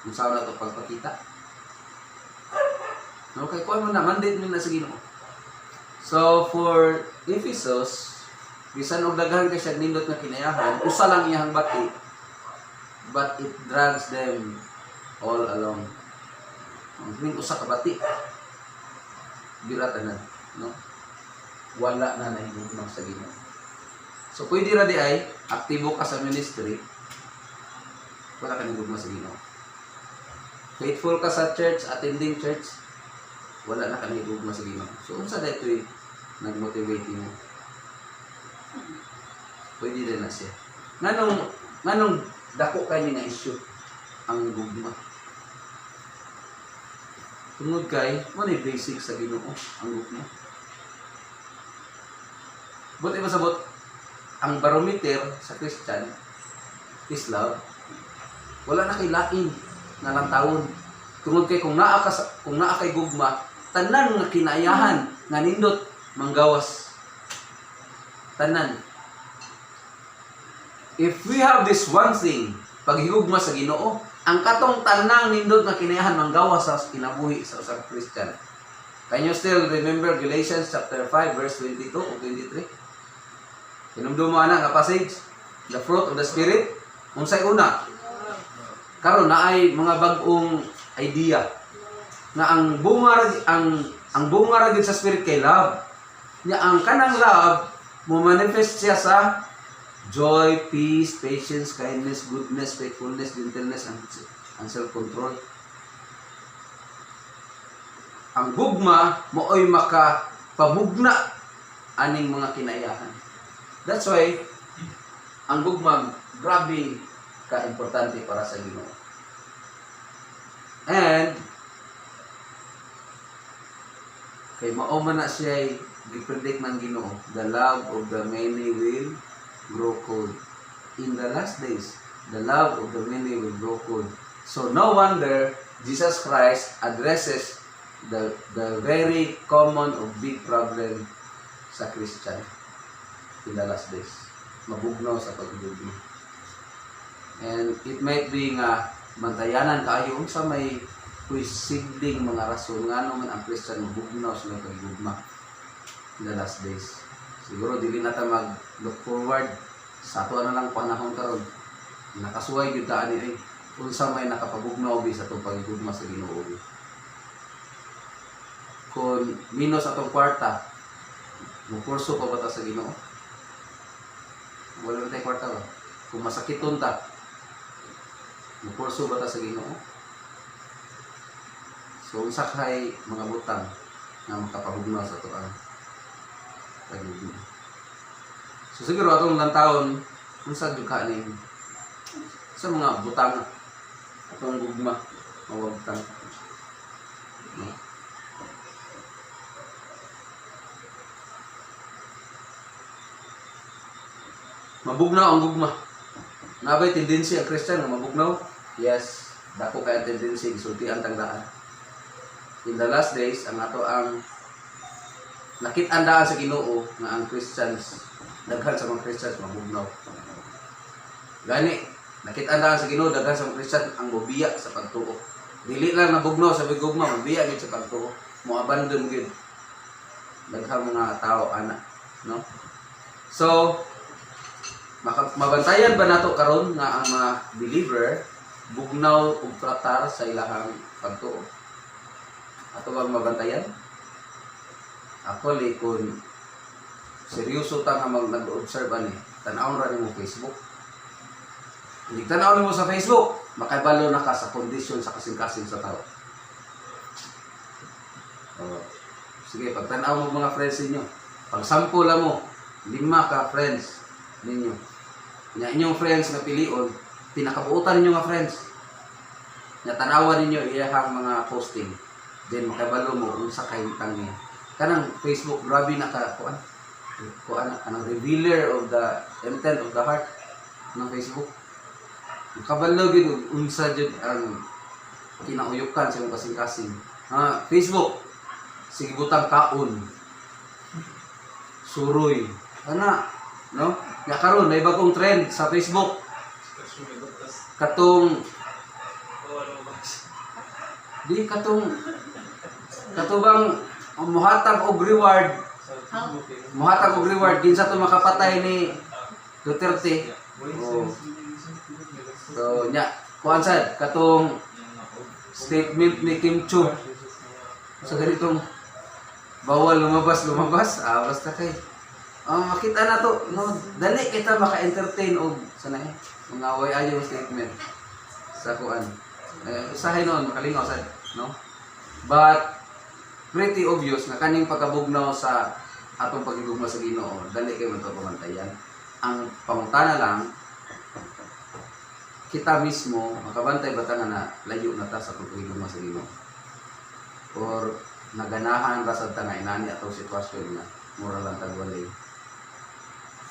kung saan na ito pagpakita? No, kay kuha mo na, mandate mo na sa Ginoo. So, for Ephesus, bisan og daghan kay siya nindot nga kinayahan, usa lang iyang bati, but it drags them all along. Ang usa ka bati, birata na, no? Wala na nahigugma sa Ginoo. So, pwede ra di ay, aktibo ka sa ministry, wala ka nahigugma sa Ginoo. Faithful ka sa church, attending church, wala na ka nahigugma sa Ginoo. So, unsa daytoy nag-motivate mo? Pwede din na siya. Nganong dako kayo nga issue ang gugma? Tungod kay, mo na basic sa Ginoo ang gugma. Buti masabot, ang barometer sa Christian is love. Wala na kay lain na lang taon. Tungod kay kung naa kay gugma, tanan nga kinayahan nga nindot manggawas. Tanan. If we have this one thing, paghigugma sa Ginoo, ang katong tanang nindot nga kinayahan manggawas sa kinabuhi sa usang Christian. Can you still remember Galatians chapter 5 verse 22 o 23? Hinumdum mo ana nga passage, the fruit of the spirit. Unsay una? Karon naay mga bag-ong idea nga ang bunga ra gyud sa spirit kay love. Nya ang kanang love mo manifest siya sa joy, peace, patience, kindness, goodness, faithfulness, gentleness, and self-control. Ang gugma mooy makapabugna aning mga kinaiyahan. That's why ang gugma grabe ka importante para sa Ginoo. And kay mao man na siya gipredict ng Ginoo, the love of the many will grow cold. In the last days, the love of the many will grow cold. So no wonder Jesus Christ addresses the very common or big problem sa Christian in the last days. Mabugnaw sa pagdugma. And it might be nga mantayanan kaayo sa may puisigding mga rason nga naman ang Christian mabugnaw sa pagdugma in the last days. Siguro dili na ta mag look forward sa ato na lang panahon karon. Nakasuway gyud ta ani ay unsa may nakapabugnaw bi sa atong pagdugma sa Ginoo. Kung minus atong kwarta, mukurso pa ba ta sa Ginoo? Wala na tayong kwarta ba? Kung masakiton ta, mukurso ba ta sa Ginoo? So, unsa kay mga butang na makapahugnaw sa ito ang pagdugma. So, siguro atong lantawon, unsa jud ka ning sa mga butang atong gugma, mga butang. No? Mabugnaw ang gugma. Nabay tendency ang Christian nga mabugnaw? Yes, dako kay tendency gisulti ang tangdaan. In the last days, ang ato ang nakit-andaan sa Ginoo nga ang Christians, daghan sa mga Christians mabugnaw. Gani, nakit-andaan sa Ginoo daghan sa mga Christian ang mobiya sa pagtuo. Dili lang nabugnaw sa gugma, mobiya gid sa pagtuo. Mo abandon gid. Daghang mga tao ana, no? So, mabantayan ba nato karon nga ang mga believer bugnaw ug tratar sa ilahang pagtuo? Ato bang mabantayan? Actually, kung seryoso ta nga nag-observe ani, tan-awon ra nimo Facebook. Hindi tan-awon mo sa Facebook, makabalo na ka sa kondisyon sa kasing-kasing sa tao. Sige, pag tan-aw mo mga friends ninyo, pag sample mo, 5 ka friends ninyo. Nya inyong friends nga pilion, pinakabuutan ninyo nga friends. Nya tanawan ninyo iyahang mga posting. Then makabalo mo unsa kay tangi. Kanang Facebook grabe na ka kuan. Anang revealer of the intent of the heart ng Facebook. Makabalo gid unsa jud ang kinauyukan sa imong kasing-kasing. Facebook sige butang kaon. Suroy. Ana, no? Ya karon may bagong trend sa Facebook. Katong katubang muhatag og reward. Muhatag og reward kinsa to makapatay ni Duterte. Oh. So nya kuan sad katong statement ni Kim Chu. So ganitong bawal lumabas. Basta kay makita na to, no, dali kita maka-entertain og sanay mga way ayo statement sa kuan. Usahay noon makalingaw sad, no? But pretty obvious na kaning pagkabugnaw sa atong pagigugma sa Ginoo, dali kay man to pamantayan. Ang pangutana lang kita mismo makabantay ba ta nga na layo na ta sa pagigugma sa Ginoo? Or naganahan ra sad ta nga inani atong sitwasyon nga moral lang tagwalay.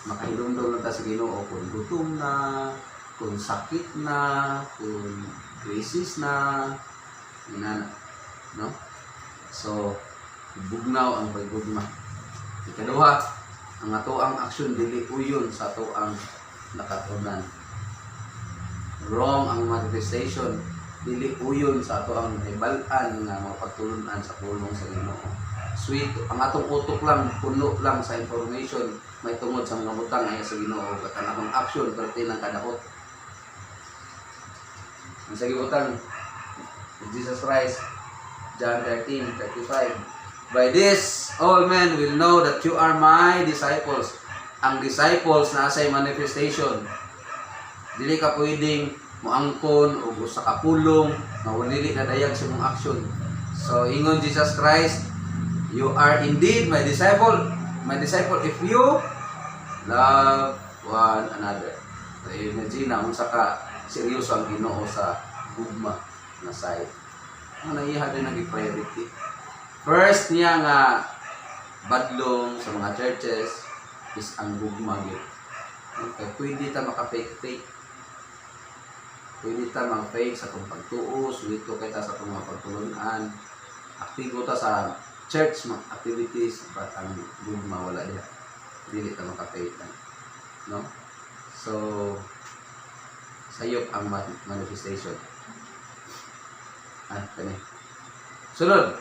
Makahilom-dom lang ta sa Ginoo kung gutom na, kung sakit na, kung crisis na, inana, no? So, bugnaw ang paggugma. Ikaduha, ang ato ang aksyon dili uyon sa ato ang nakatunan. Wrong ang manifestation, dili uyon sa ato ang ibalan nga mapagtulunan sa pulong sa Ginoo. sweet, ang atong utok lang, puno lang sa information, may tungod sa mga butang ay sa Ginoo, at ang akong action, perti ng kadakot. Ang sa gibutang, Jesus Christ, John 13:35. By this, all men will know that you are my disciples. Ang disciples na sa manifestation. Dili ka pwedeng moangkon o sa kapulong, mawalili na dayag sa mong action. So, ingon Jesus Christ, you are indeed my disciple. My disciple if you love one another. So, imagine na, unsa ka seryoso ang Ginoo sa gugma na side. Ang naiha din ang priority. First niya nga badlong sa mga churches is ang gugma gyud. Okay, pwede ta maka-fake. Pwede ta mag-fake sa itong pagtuos, dito kita sa itong mga pagtulunan. Aktibo ta sa church activities, but ang gugma wala diha. Dili ta maka-fake. No? So, sayop ang manifestation. Kani. Sunod.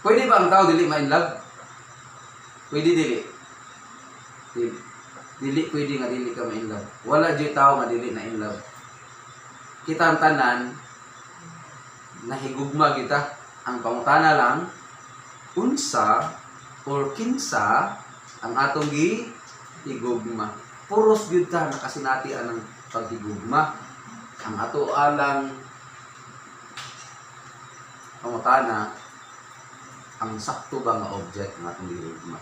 Pwede ba ang tao dili ma-in love? Pwede dili. Dili pwede nga dili ka ma-in love. Wala jud tao nga dili na in love. Kita ang tanan nahigugma kita. Ang pangutana lang unsa or kinsa ang atong higugma. Puros gyud ta nakasinati anang paghigugma. Ang ato alang pangutana ang sakto ba nga object nga atong gihigugma.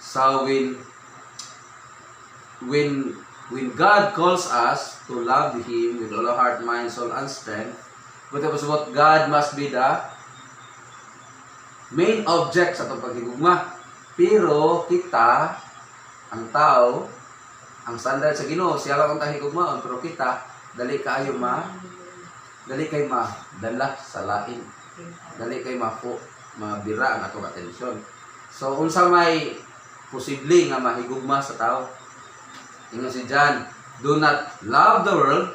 So when God calls us to love Him with all our heart, mind, soul, and strength, what God must be the main object sa itong paghigugma. Pero kita, ang tao, ang standard sa Ginoo, siya lang ang tahigugmaon, pero kita, dali kayo madala sa lain. Dali kayo mabira ang atong atensyon. So, unsa may posible nga mahigugma sa tao? Ingon si John, do not love the world,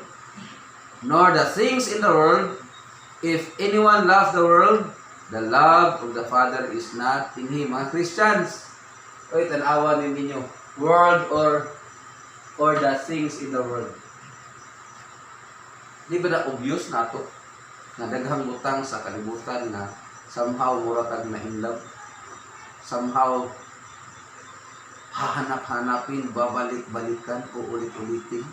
nor the things in the world. If anyone loves the world, the love of the Father is not in him. Mga Christians, oy, tanawa ninyo, world or the things in the world. Di ba na obvious na ito? Na daghang butang sa kalibutan na somehow muratag na in love. Somehow hahanap-hanapin, babalik-balikan o ulit-ulitin.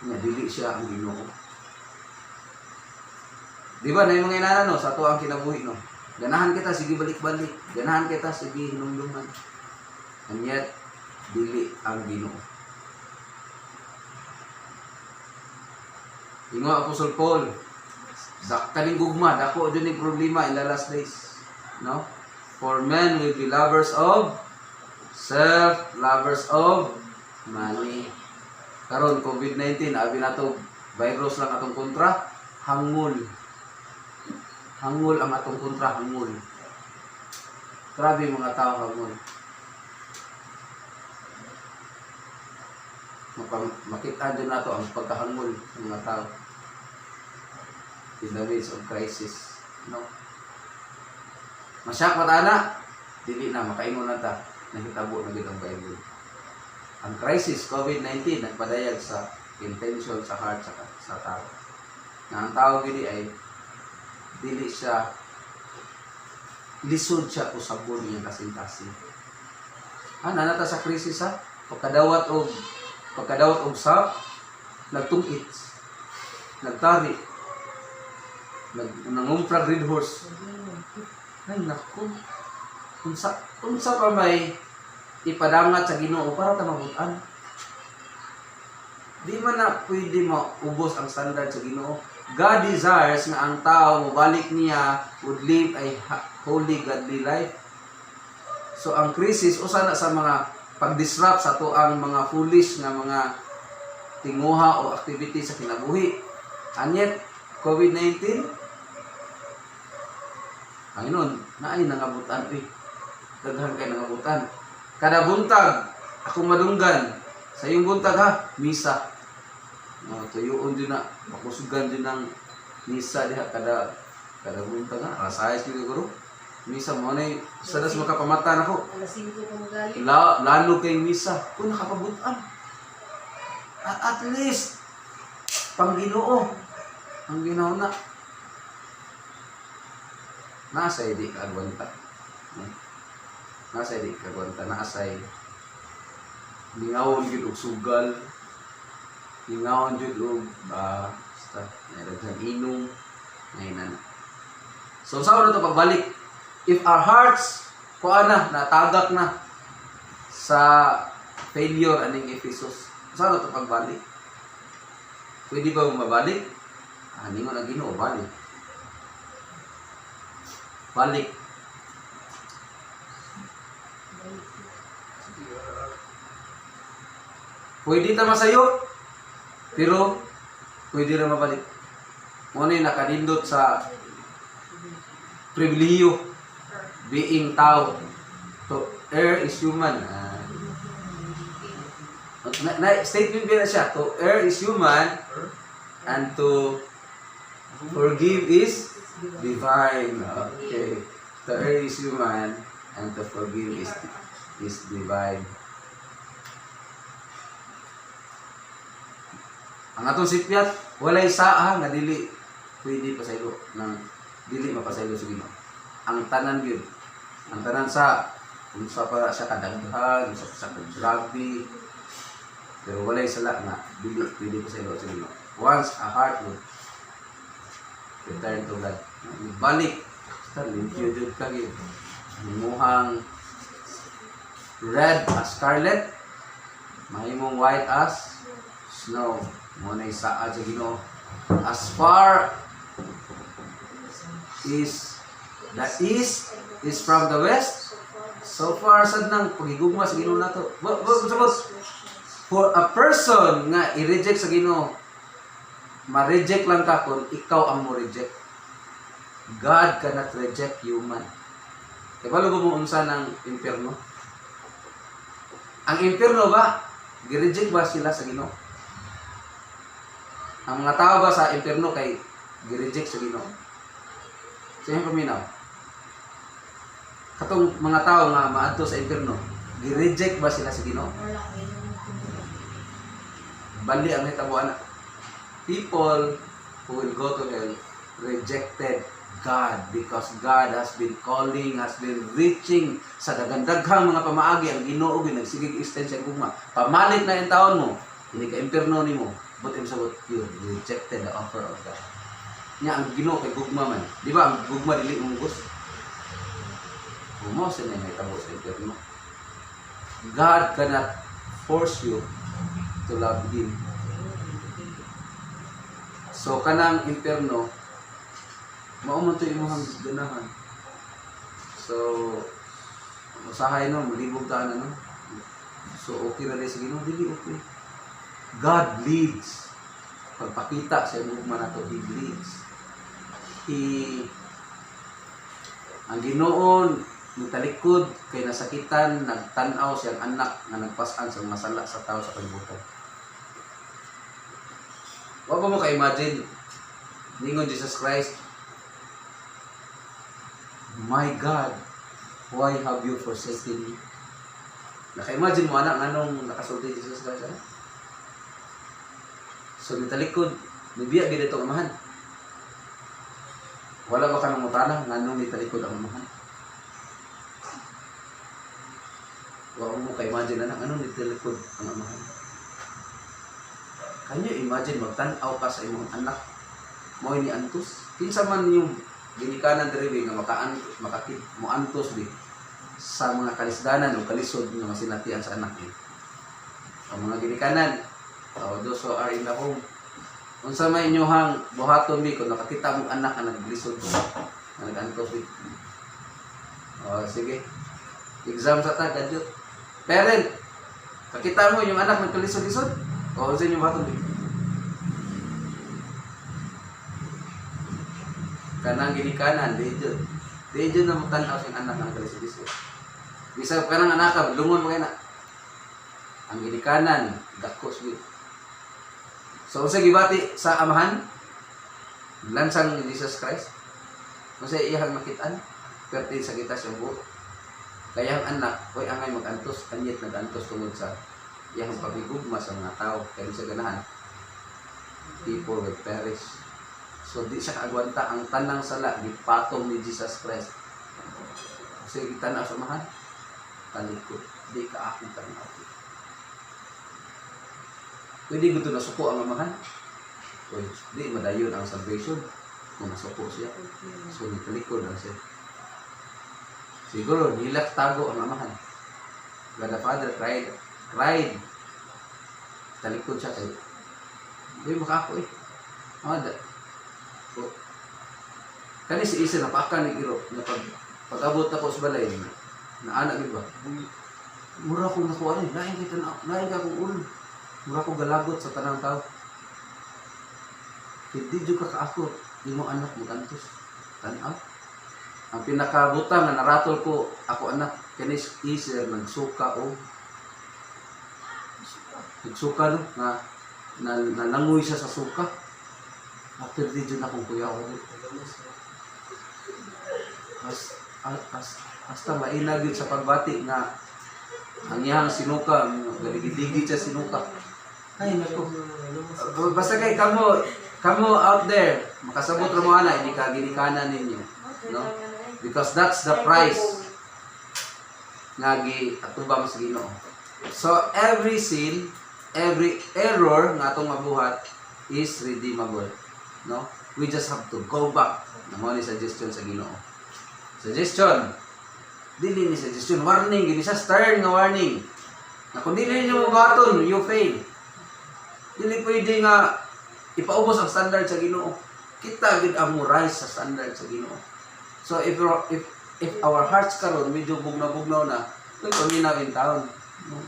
Nga dili siya ang Ginoo. Di ba na yung mga inana no, sa ito ang kinabuhi no. Ganahan kita, sige balik-balik. Ganahan kita, sige hinumduman. And yet, dili ang Ginoo. Ingo Apostle Paul, kaning gugma, dako din yung problema in the last days. No? For men will be lovers of self, lovers of money. Karon COVID-19, abi na to, virus lang atong kontra, hangul. Hangul ang atong kontra, hangul. Grabe mga tao hangul. Makita din nato ang pagkahangul ng mga tao in the midst of crisis. No? Masyak matana, dili na, makaingon na ta, nakitabo na gitang Bible. Ang crisis, COVID-19, nagpadayag sa intention sa heart sa tao. Na ang tao gini ay dili siya, lisod siya o sabon niyang kasing-kasing. Nanata sa krisis ha, pagkadawat og sap, nagtungit, nagtari, nangumprag red horse. Ay naku, unsa pa may ipadangat sa Ginoo para ta mabutan. Di man na pwede maubos ang standard sa Ginoo. God desires na ang tao mobalik niya would live a holy godly life. So ang krisis usa na sa mga pag-disrupt sa tuang mga foolish nga mga tinguha o activity sa kinabuhi. And yet COVID-19 Panginoon, naay nangabutan daghan kay nangabutan. Kada buntag ako madunggan sa iyong buntag ha, misa. Tuyuon din na, makusugan din ng misa diha kada buntag ha. Alas 6 siguro. Misa mo na sa das makapamata na ko. Alas 5 pa magaling. Lalo kay misa. Kung nakapabutan. At least, pang Ginoo. Ang Ginoo na. Nasa di kagwanta. Nasa di kagwanta. Nasa lingawon yun og sugal. Lingawon yun og basta. Nairaghan inom. Ngayon na. So, saan na ito pagbalik? If our hearts, natagak na sa failure aning Ephesus, saan na ito pagbalik? Pwede ba mabalik? Hindi mo na Ginoo, balik. Balik. Pwede ta masayo, pero pwede rin mabalik. Muna yung nakanindot sa pribiliyo, being tao. To err is human. Statement ba na siya? To err is human, and to forgive is divine. Okay. To err is human, and to forgive is divine. Ang atong sipyat, walay saa nga dili pwede pasaylo nang dili mapasaylo sa Ginoo. Ang tanan gyud. Ang tanan sa unsa pa sa kadaghan, unsa pa sa grabe. Pero walay sala nga dili pwede pasaylo sa Ginoo. Once a heart would return to God. Balik sa limpyo jud ka gyud. Muhang red as scarlet, mahimong white as snow. Muna isa sa Ginoo. As far is the east is from the west, so far sad nang pagigugma sa Ginoo nato. For a person nga i-reject sa Ginoo, ma-reject lang ka kung ikaw ang mo reject. God cannot reject human. Kaya balo ba mo unsa ng impyerno? Ang impyerno ba, gi-reject ba sila sa Ginoo? Ang mga tao ba sa impyerno kay gi-reject sa Ginoo? Sino paminaw? Katong mga tao nga maadto sa impyerno, gi-reject ba sila sa Ginoo? Bali ang nitabuan. People who will go to hell rejected God because God has been calling, has been reaching sa dagandaghang mga pamaagi. Ang Ginoo nagsigig extension gugma. Pamalit na yung taon mo, hindi ka impyerno nimo. But im sabot you rejected the offer of God. Nya ang Ginoo kay gugma man. Di ba ang gugma dili umugos? Mo sa may tabo sa impyerno. God cannot force you to love Him. So kanang impyerno, mao man to imong ganahan. So usahay no, malibog ta na no. So okay ra sa Ginoo, dili okay. God leads. Pagpakita sa gugma nato, He leads. Ang Ginoo nitalikod kay nasakitan, nagtan-aw siyang anak nga nagpas-an sa masala sa tao sa kalibutan. Wa ba mo ka-imagine ningon Jesus Christ, my God, why have you forsaken me? Naka-imagine mo anak nganong nakasulti Jesus Christ? So nitalikod, nibiya gid ito amahan. Wala ba ka nang mutana nganong nitalikod ang amahan? Wa mo ka-imagine anak nganong nitalikod ang amahan. Can you imagine magtan-aw ka sa imong anak mo ni antos? Kinsa man yung ginikanan diri nga makakit mo antos di sa mga kalisdanan o kalisod nga masinatian sa anak niya. Ang mga ginikanan, those who are in the home, unsa may inyohang buhaton mi kung nakakita mong anak nga naglisod ko, nga nag-antos di. Sige. Exam sa ta gadyo. Parent, kakita mo yung anak nagkalisod-lisod? O sa inyo buhaton di? Kanang ginikanan, di dyan na magtanaw siyang anak ng kalisod-lisod. Bisa kanang anak ka, lungon mo kayo na. Ang ginikanan, gakos yun. So, sa gibati sa amahan, lansang ni Jesus Christ, kung sa iyang makitaan, perti sa kita siya buo. Kaya ang anak, oy angay mag-antos, kanyit nag-antos tungod sa iyang pagigugma sa mga tao, kaya sa ganahan. People will perish. So di siya kaagwanta ang tanang sala gipatong ni Jesus Christ. Kasi kita na sa mahal, talikod, di ka akong tanaw. Pwede gusto na suko ang amahan. Oy, di madayon ang salvation kung nasuko siya. So nitalikod lang siya. Siguro, nilak tago ang amahan. God the Father cried. Talikod siya kayo. Uy, makako eh. Amada. Kani si Isa napakan ni Giro. Pag-abot na ko sa balay. Na anak ba? Mura kong nakuha rin. Lain ka kong ulo. Mura kong galagot sa tanang tao. Hindi juga ka ako. Di mo anak mo kantos. Tanaw. Ang pinakabutang na naratol ko, ako anak, kanis Iser, nagsuka o. Nagsuka no, na nanangoy siya sa suka. After di dyan akong kuya ko. Hasta mainagid sa pagbati nga ang iyang sinuka, galigid-ligid siya sinuka. Ay, naku. Basta kay kamo out there, makasabot mo ana, hindi ka ginikanan ninyo. No? Because that's the price nga atubang sa Ginoo. So every sin, every error nga atong mabuhat is redeemable. No? We just have to go back. Namo ni suggestion sa Ginoo. Suggestion. Dili ni suggestion, warning, gini sa stern nga warning. Na kung dili niyo mabaton, you fail. Dili pwede nga ipaubos ang standard sa Ginoo. Kita gid ang rise sa standard sa Ginoo. So if our hearts karon medyo bugnaw-bugnaw na, kung paminaw in town,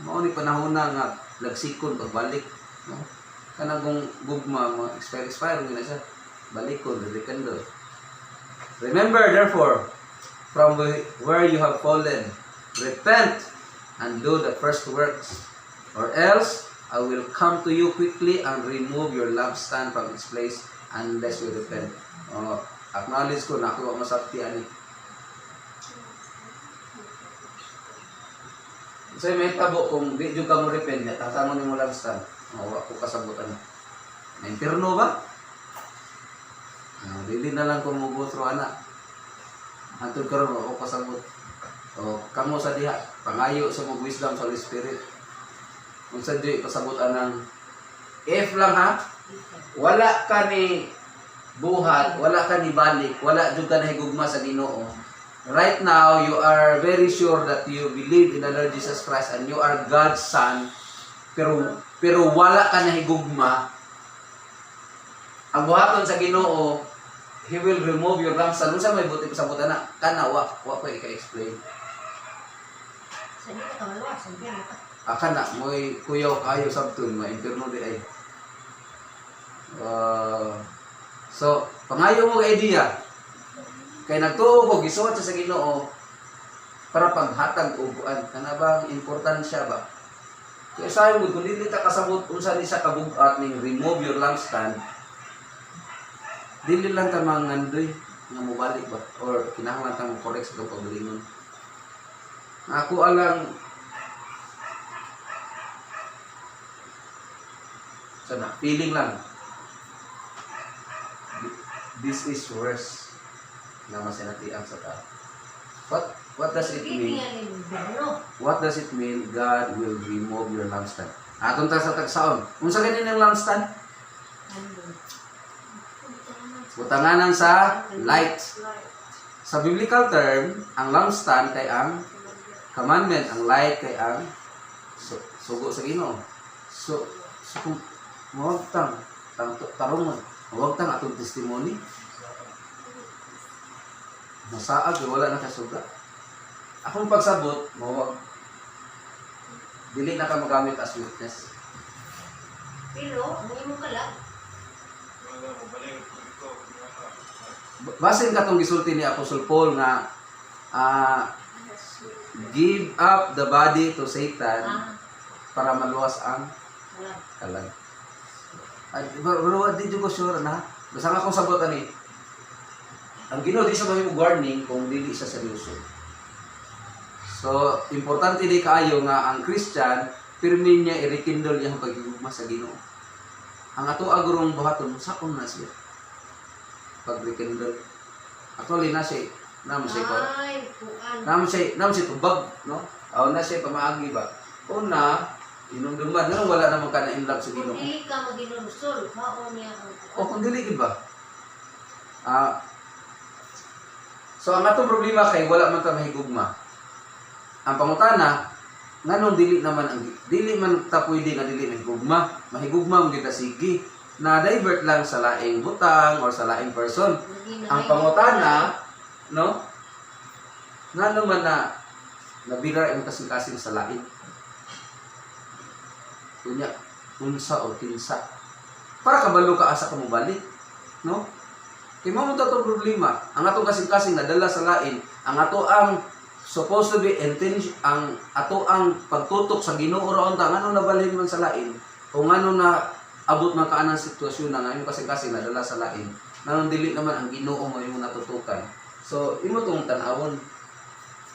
mao ni panahon na nga lagsikon pagbalik, no? Kanang gugma mo expire gina siya. Balikon, rekendo. Remember therefore from where you have fallen, repent and do the first works, or else I will come to you quickly and remove your lampstand from its place unless you repent. Acknowledge ko na ako masaktian ni. So may tabo kung di jud ka mo repent, tatangon nimo lampstand. Mawa ko kasabutan. Na impierno ba? Dili na lang ko mo go through ana. Hantod karon ako kasabot. O kamo sa diha, pangayo sa mo wisdom sa Holy Spirit. Kung sa di pasabutan ng if lang ha, wala ka ni buhat, wala ka ni balik, wala jud ka nahigugma sa Ginoo. Right now, you are very sure that you believe in the Lord Jesus Christ and you are God's son, pero wala ka nahigugma. Ang buhaton sa Ginoo, He will remove your lampstand. Unsa may buti sa buta na wa ko i-explain. Aka na moy kuyaw kayo sabton ma impierno di ay. So, pangayo mo idea. Kay nagtuo ko gisuot sa Ginoo para paghatag og kuan kana bang importansya ba? Kaya sayo mo kung dili ta kasabot unsa ni sa kabug-at ning remove your lampstand. Dili lang ta mangandoy nga mobalik ba or kinahanglan ta mo correct sa paglingon. Ako alang sana feeling lang. This is worse na masinatian sa tao. What does it mean? What does it mean God will remove your lampstand? Atong ta sa tagsaon. Unsa ganin ang lampstand? Butanganan sa light. Sa biblical term, ang lampstand kay ang commandment, ang light kay ang sugo sa Ginoo. So kung mawag tarungon, mawag tang atong testimony. Masaag, wala na kasuga. Akong pagsabot, mawag. Dili na ka magamit as witness. Pero, hindi mo kala. Basin katong gisulti ni Apostle Paul nga give up the body to Satan para maluwas ang kalag. Ay, pero di ko sure na. Basta nga akong sabot ani. ang Ginoo di sa mahimong warning kung dili sa seryoso. So, importante di kaayo nga ang Christian, pirmi niya i-rekindle iyang paghigugma sa Ginoo. Ang ato agurong buhaton, sakon na siya. Pag-rekindle. Actually, na siya, naman siya ko. Ay, kuan. Naman siya tubag, no? O, na siya pamaagi ba? Una, inumduman, nga wala naman ka na in love sa Kung Ginoo. dili ka maginunsol, maon niya ang O, kung dili, ba? So, ang atong problema kay wala man ta mahigugma. Ang pangutana, nganong dili naman ang dili man ta pwede nga dili mahigugma. Mahigugma mo kita sige. Na divert lang sa laing butang or sa laing person. Ang pangutana, no? Ngano man na nabira ang kasing-kasing sa lain. Kunya, unsa o kinsa. Para kabalo ka asa ka mo balik, no? Kaya mo itong problema, ang atong kasing-kasing nadala sa lain, ang ato ang supposed to be intention, ang ato ang pagtutok sa Ginoo raon ta, ngano nabalhin man sa lain, o ngano na abot man kaanang sitwasyon na ngayon kasing-kasing nadala sa lain, ngano dili naman ang Ginoo mo yung natutukan. So, imo tong tan-awon,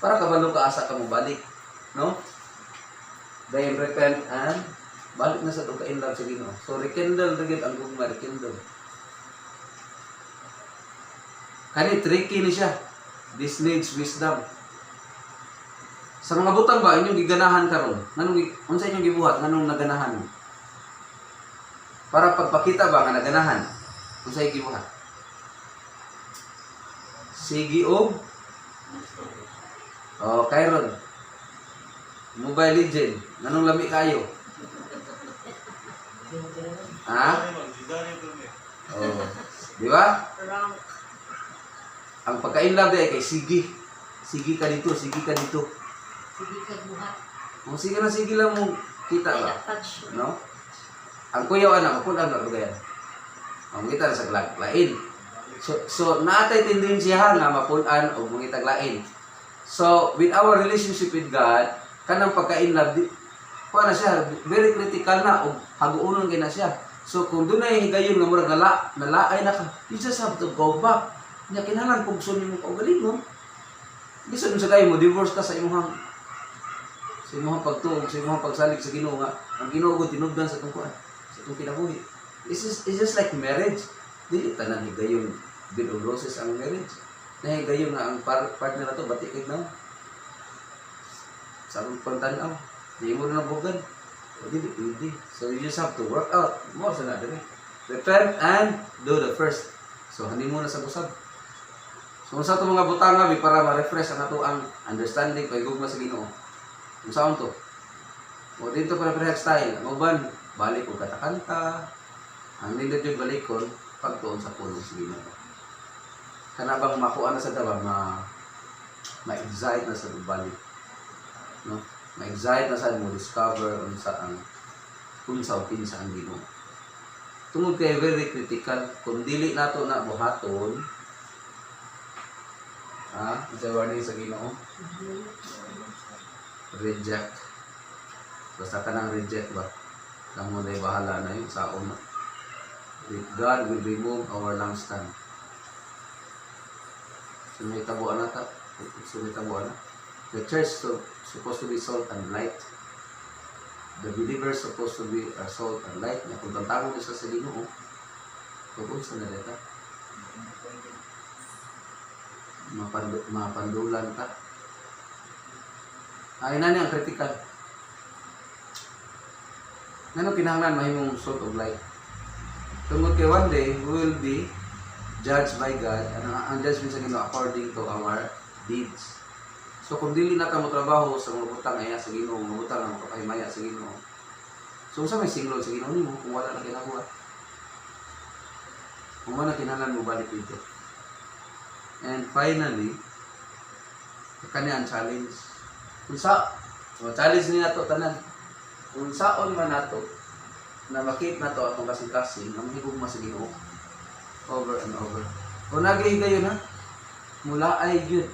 para kabalo ka asa ka mo balik, no? Then repent and balik na sa ito ka in love sa Ginoo. So, rekindle rin ang gugma, rekindle. Kani tricky ni siya. This needs wisdom. Sa mga butang ba inyong giganahan karon? Nganong unsa inyong gibuhat nganong naganahan? Para pagpakita ba nga naganahan? Unsa inyong gibuhat? Sige og Kairon. Mobile Legend. Nganong lami kayo? Ha? Oh. Di ba? rank. Ang pagka-inlove ay kay sige. Sige ka dito, sige ka dito. Sige ka buhat. Kung sige na sige lang mo kita Ay, ba? attach. No? Ang kuyaw anak, mapulang na lugayan. Ang kita sa lain. So naatay tendensiya nga mapulan o mangitag lain. So, with our relationship with God, kanang pagka-inlove, na siya, very critical na, o haguunon kay na siya. So, kung doon ay higayon nga murag nalaay na ka, you just have to go back. Nya kinahanglan pugson nimo kaugalingon. Bisan sa kayo mo divorce ka sa imong pagtuog, sa imong pagsalig sa Ginoo nga ang Ginoo gud tinubdan sa itong kuan, sa itong kinabuhi. It's just like marriage. Dili tanan higayon bed of roses ang marriage. Na higayon nga ang partner nato bati kay naw. Sa akong pagtanaw, di mo na bugan. O dili pwede. So you just have to work out. Mo sa na diri. Repent and do the first. So hindi mo na sa usab. So sa itong mga butanga para ma-refresh ang ato ang understanding paghigugma sa Ginoo. Kung saan to? O dito para style. Ang uban, balik ko katakanta. Ang nindot yung balikon, pagtuon sa pulong sa Ginoo. Kana bang makuha na sa dawa, ma-excite na sa balik. No? Ma-excite na sa mo discover kung sa kinsa ang Ginoo. Tungod kay very critical, kung dili nato na buhaton, sa warning sa Ginoo, reject. Basta ka nang reject ba? Kamo na bahala na yun sa una. God will remove our lampstand. Sumitabuan na ta. Sumitabuan na. The church supposed to be salt and light. The believers supposed to be salt and light. Kung tantawag isa sa Ginoo, tugod sa nalita. Mapandulan ka. Ay na niya ang critical. Ngano kinahanglan mahimong salt of light? Tungod kay one day we will be judged by God, and ang judgment sa Ginoo according to our deeds. So kung dili na ka mo trabaho sa mga butang ay sa Ginoo, mga butang ang makapahimaya sa Ginoo. So sa may singlod sa Ginoo nimo kung wala na kinabuhat. Kung wala kinahanglan mo balik dito. And finally, kani ang challenge. Challenge ni nato tanan. Kung saon man nato na makita nato atong kasing-kasing na mahigugma sa Ginoo over and over. Kung naghihigayon ha, mula ay yun.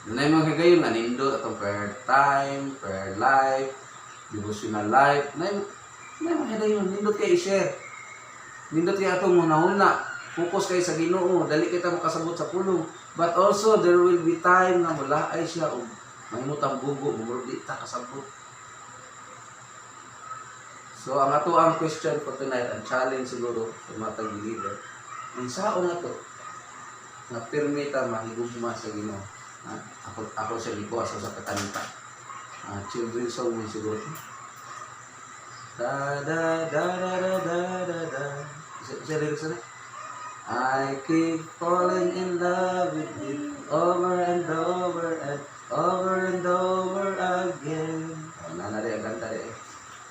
Dunay mga higayon na nindot atong prayer time, prayer life, devotional life. Nay mga higayon, nindot kay i-share. Nindot kay atong munahuna. focus kayo sa Ginoo, dali kita makasabot sa pulong. But also there will be time na wala ay siya og mahimutang bugo, di ta kasabot. So ang ato ang question for tonight, ang challenge siguro sa mga tag-believer, ang sao nga to nga pirmi ta mahigugma sa Ginoo. Ako sa liko sa katanta. Children song mo siguro. Da da da da da da da. Isa lyrics na. I keep falling in love with you over and over and over and over again. Nanari ang kanta rin.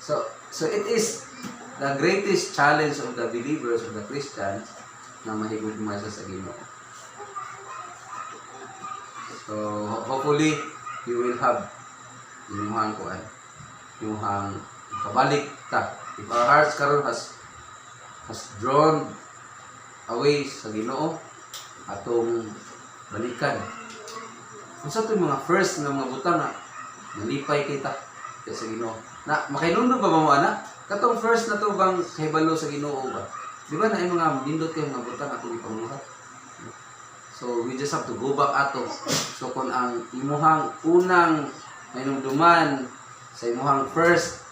So it is the greatest challenge of the believers, of the Christians, na mahigugma siya sa Ginoo. So hopefully you will have imuhang kabalik ta. If our hearts karon has drawn away sa Ginoo, atong balikan. Unsa to mga first nga mga butang nga nalipay kita sa Ginoo. Na makainundog ba mo ana? Katong first na to bang kahibalo sa Ginoo ba? Di ba na ay mga nindot kay mga butang atong ipamuhat? So we just have to go back ato. So kung ang imuhang unang mainumduman sa imuhang first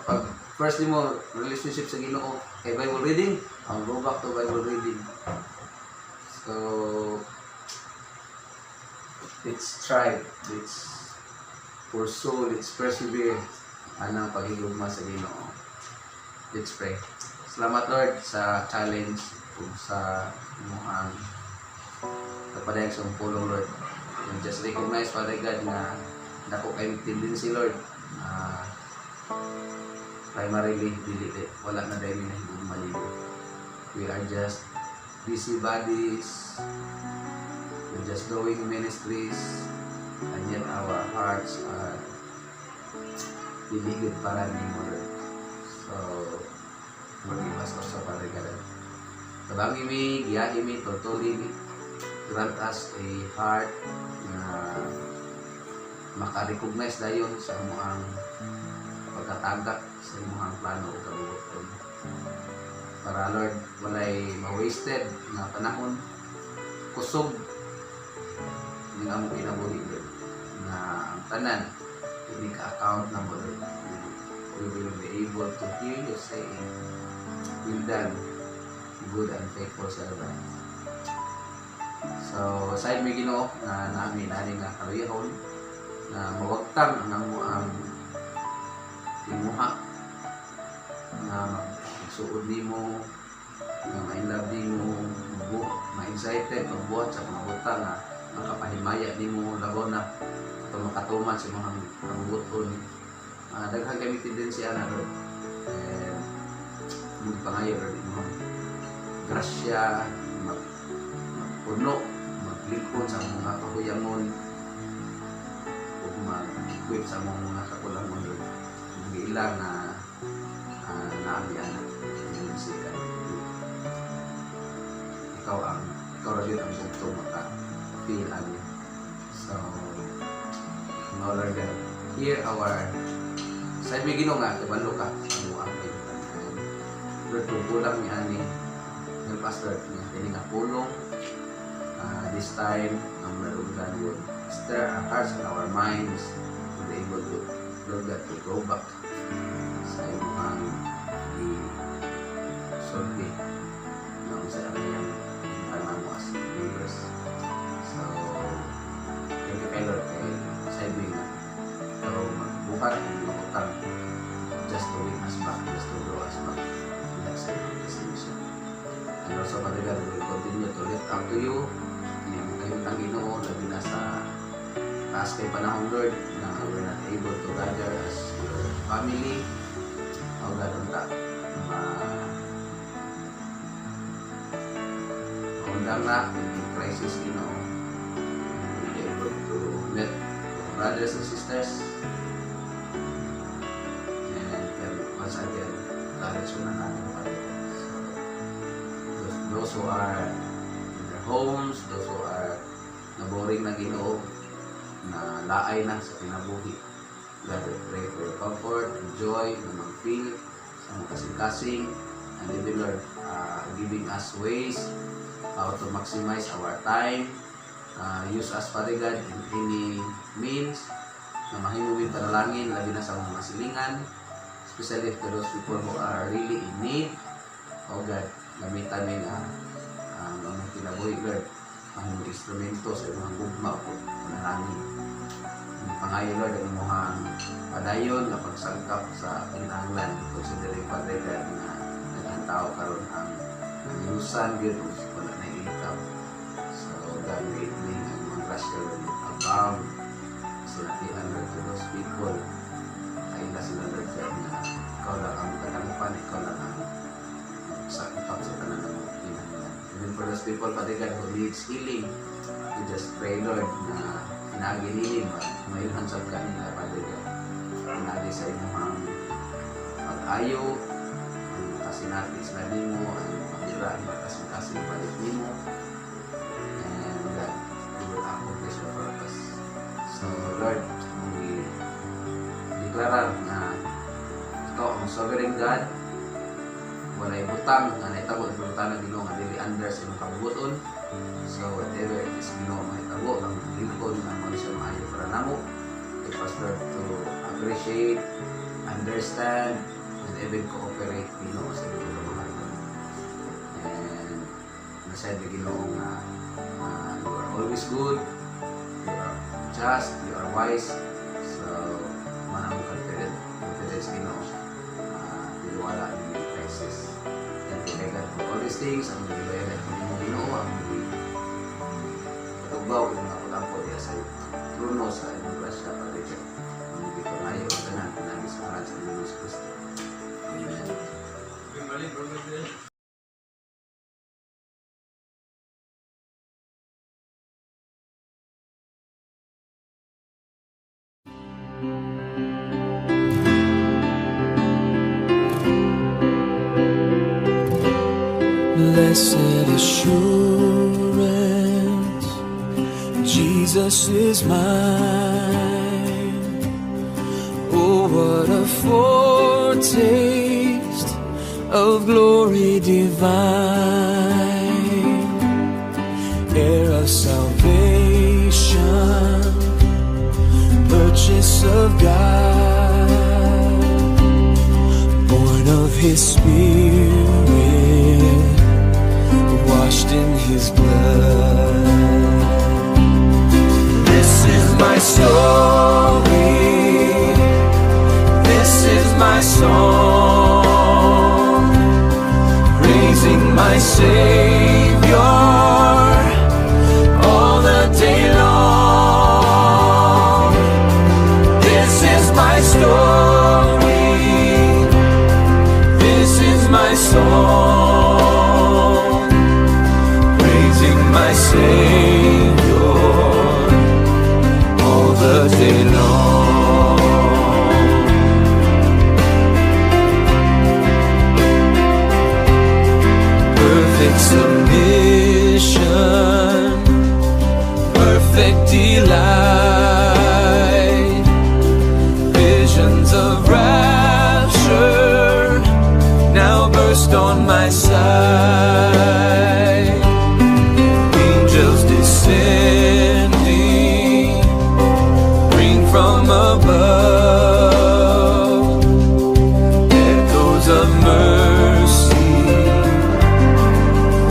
pag first mo relationship sa Ginoo kay Bible reading, I'll go back to Bible reading. So let's try, let's pursue, let's persevere anang paghigugma sa Ginoo. Let's pray. Salamat Lord sa challenge ug sa imuhang kapadayag sa pulong Lord. And just recognize Father God na dako kay tendency Lord. Primarily wala na dahil na higugma libo. We are just busybodies. We're just doing ministries, and yet our hearts are diligid para ni Lord. So forgive us also Father God. Tabangi mi, giyahi mi, tutuli mi. Grant us a heart na maka-recognize dayon sa amuang pagkatagak sa imuhang plano o kabubuton. Para Lord, walay ma-wasted na panahon, kusog ng among kinabuhi Lord, na ang tanan, hindi ka-account na mo Lord. We will be able to hear you saying, well done, good and faithful servant. So, aside may Ginoo na namin nga karuyahon, na mawagtang ang amuang timuha na magsuod nimo na ma-inlove nimo ma-excited magbuhat sa mga butang na makapahimaya nimo labaw na ito makatuman sa mga kabubuton. Daghang gamitin din siya na Lord, and magpangayo Lord mo grasya magpuno maglingkod sa mga kahuyangon ug mag-equip sa mga kakulangon Lord. Ilang na naamihan ng sikat. Ikaw rin ang bugtong maka-feel amin. So, mga Lord God, hear our side may Ginoo nga, kabalo ka sa mga amin. Lord, kung kulang niya ni help us Lord, hindi nga pulong this time, ang Lord God would stir our hearts and our minds to be able to Lord God to go back sa imong i-solve na sa aming parang mo as believers. So, thank you kay Lord kay saving na pero magbuhat ang makutang just to win us back, just to draw us back to that side of destination. And also, Father God, we will continue to lift up to you kayong Ginoo, labi na sa taas kay panahon Lord na we're not able to gather as your family. O gano'n ka maundang na in crisis Ginoo, we'll be able to meet brothers and sisters and once again courage na natin those who are in their homes, those who are naboring na Ginoo na laay na sa kinabuhi. God, we pray for your comfort and joy na mag-feel sa mga kasing-kasing and even Lord, giving us ways how to maximize our time. Use us, Father God, in any means na mahimuwin panalangin, labi na sa mga silingan, especially to those people who are really in need. O God, gamitan namin ang mga kinabuhi, Lord, ang mga instrumento sa mga gugma o panalangin. Ang pangayo, Lord, ang mga padayon na pagsangkap sa kinahanglan, considering, Father God, na ang tao karon ang yusan yun kung wala na income. So, God, wait me ang mga grasya, Lord, abound sinatihan, Lord, to those people. Ay na sila, Lord, God, na ikaw lang ang katangpan, ikaw lang ang sakitap sa tanan ng mga kinahanglan. Even for those people, Father God, who needs healing, we just pray, Lord, na hinaginihin, mayroon sa kanila, Father God. Hinagi sa inyong pag-ayo, ang kasinapis na nimo, ang pagdira, ang kasin-kasin palit nimo, and God, we will accomplish your purpose. So, Lord, we deklara na ikaw ang sovereign God, walay butang nga naitabo ang butang ng Ginoo nga dili under sa imong kabubuton. So whatever it is Ginoo mahitabo ang lingkod nga mo siya maayo para namo. Help us, Lord, to appreciate, understand, and even cooperate Ginoo sa imong kabubuton. And nasabi Ginoo nga you are always good, you are just, you are wise. So manamong confidence Ginoo. Wala ni crisis. Thank you, God, for all these things. Ang nagbayagan ko ni Ginoo, ang pagbaw ng mga kulampo niya sa trono sa inyong grasya, Father God. Ang ipipanayo ang tanan, pinagis sa ngalan sa Jesus Cristo. Amen. Blessed assurance, Jesus is mine. Oh, what a foretaste of glory divine, heir of salvation, purchase of God, born of His Spirit, washed in His blood. This is my story, this is my song, praising my Savior all the day long. This is my story, this is my song, my Savior all the day long. Perfect submission, perfect delight, visions of rapture now burst on my sight. Descending, ring from above, echoes of mercy,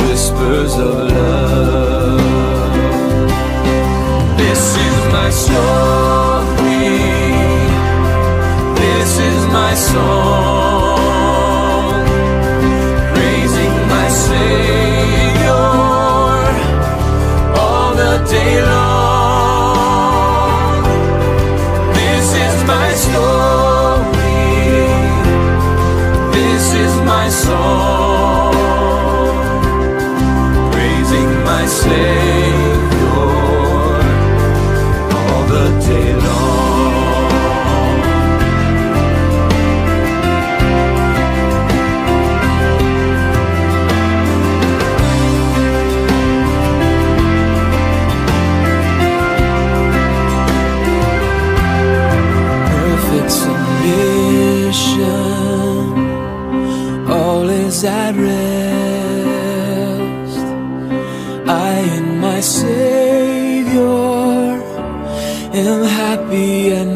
whispers of love. This is my story, this is my song, praising my Savior all the is at rest. I in my Savior am happy and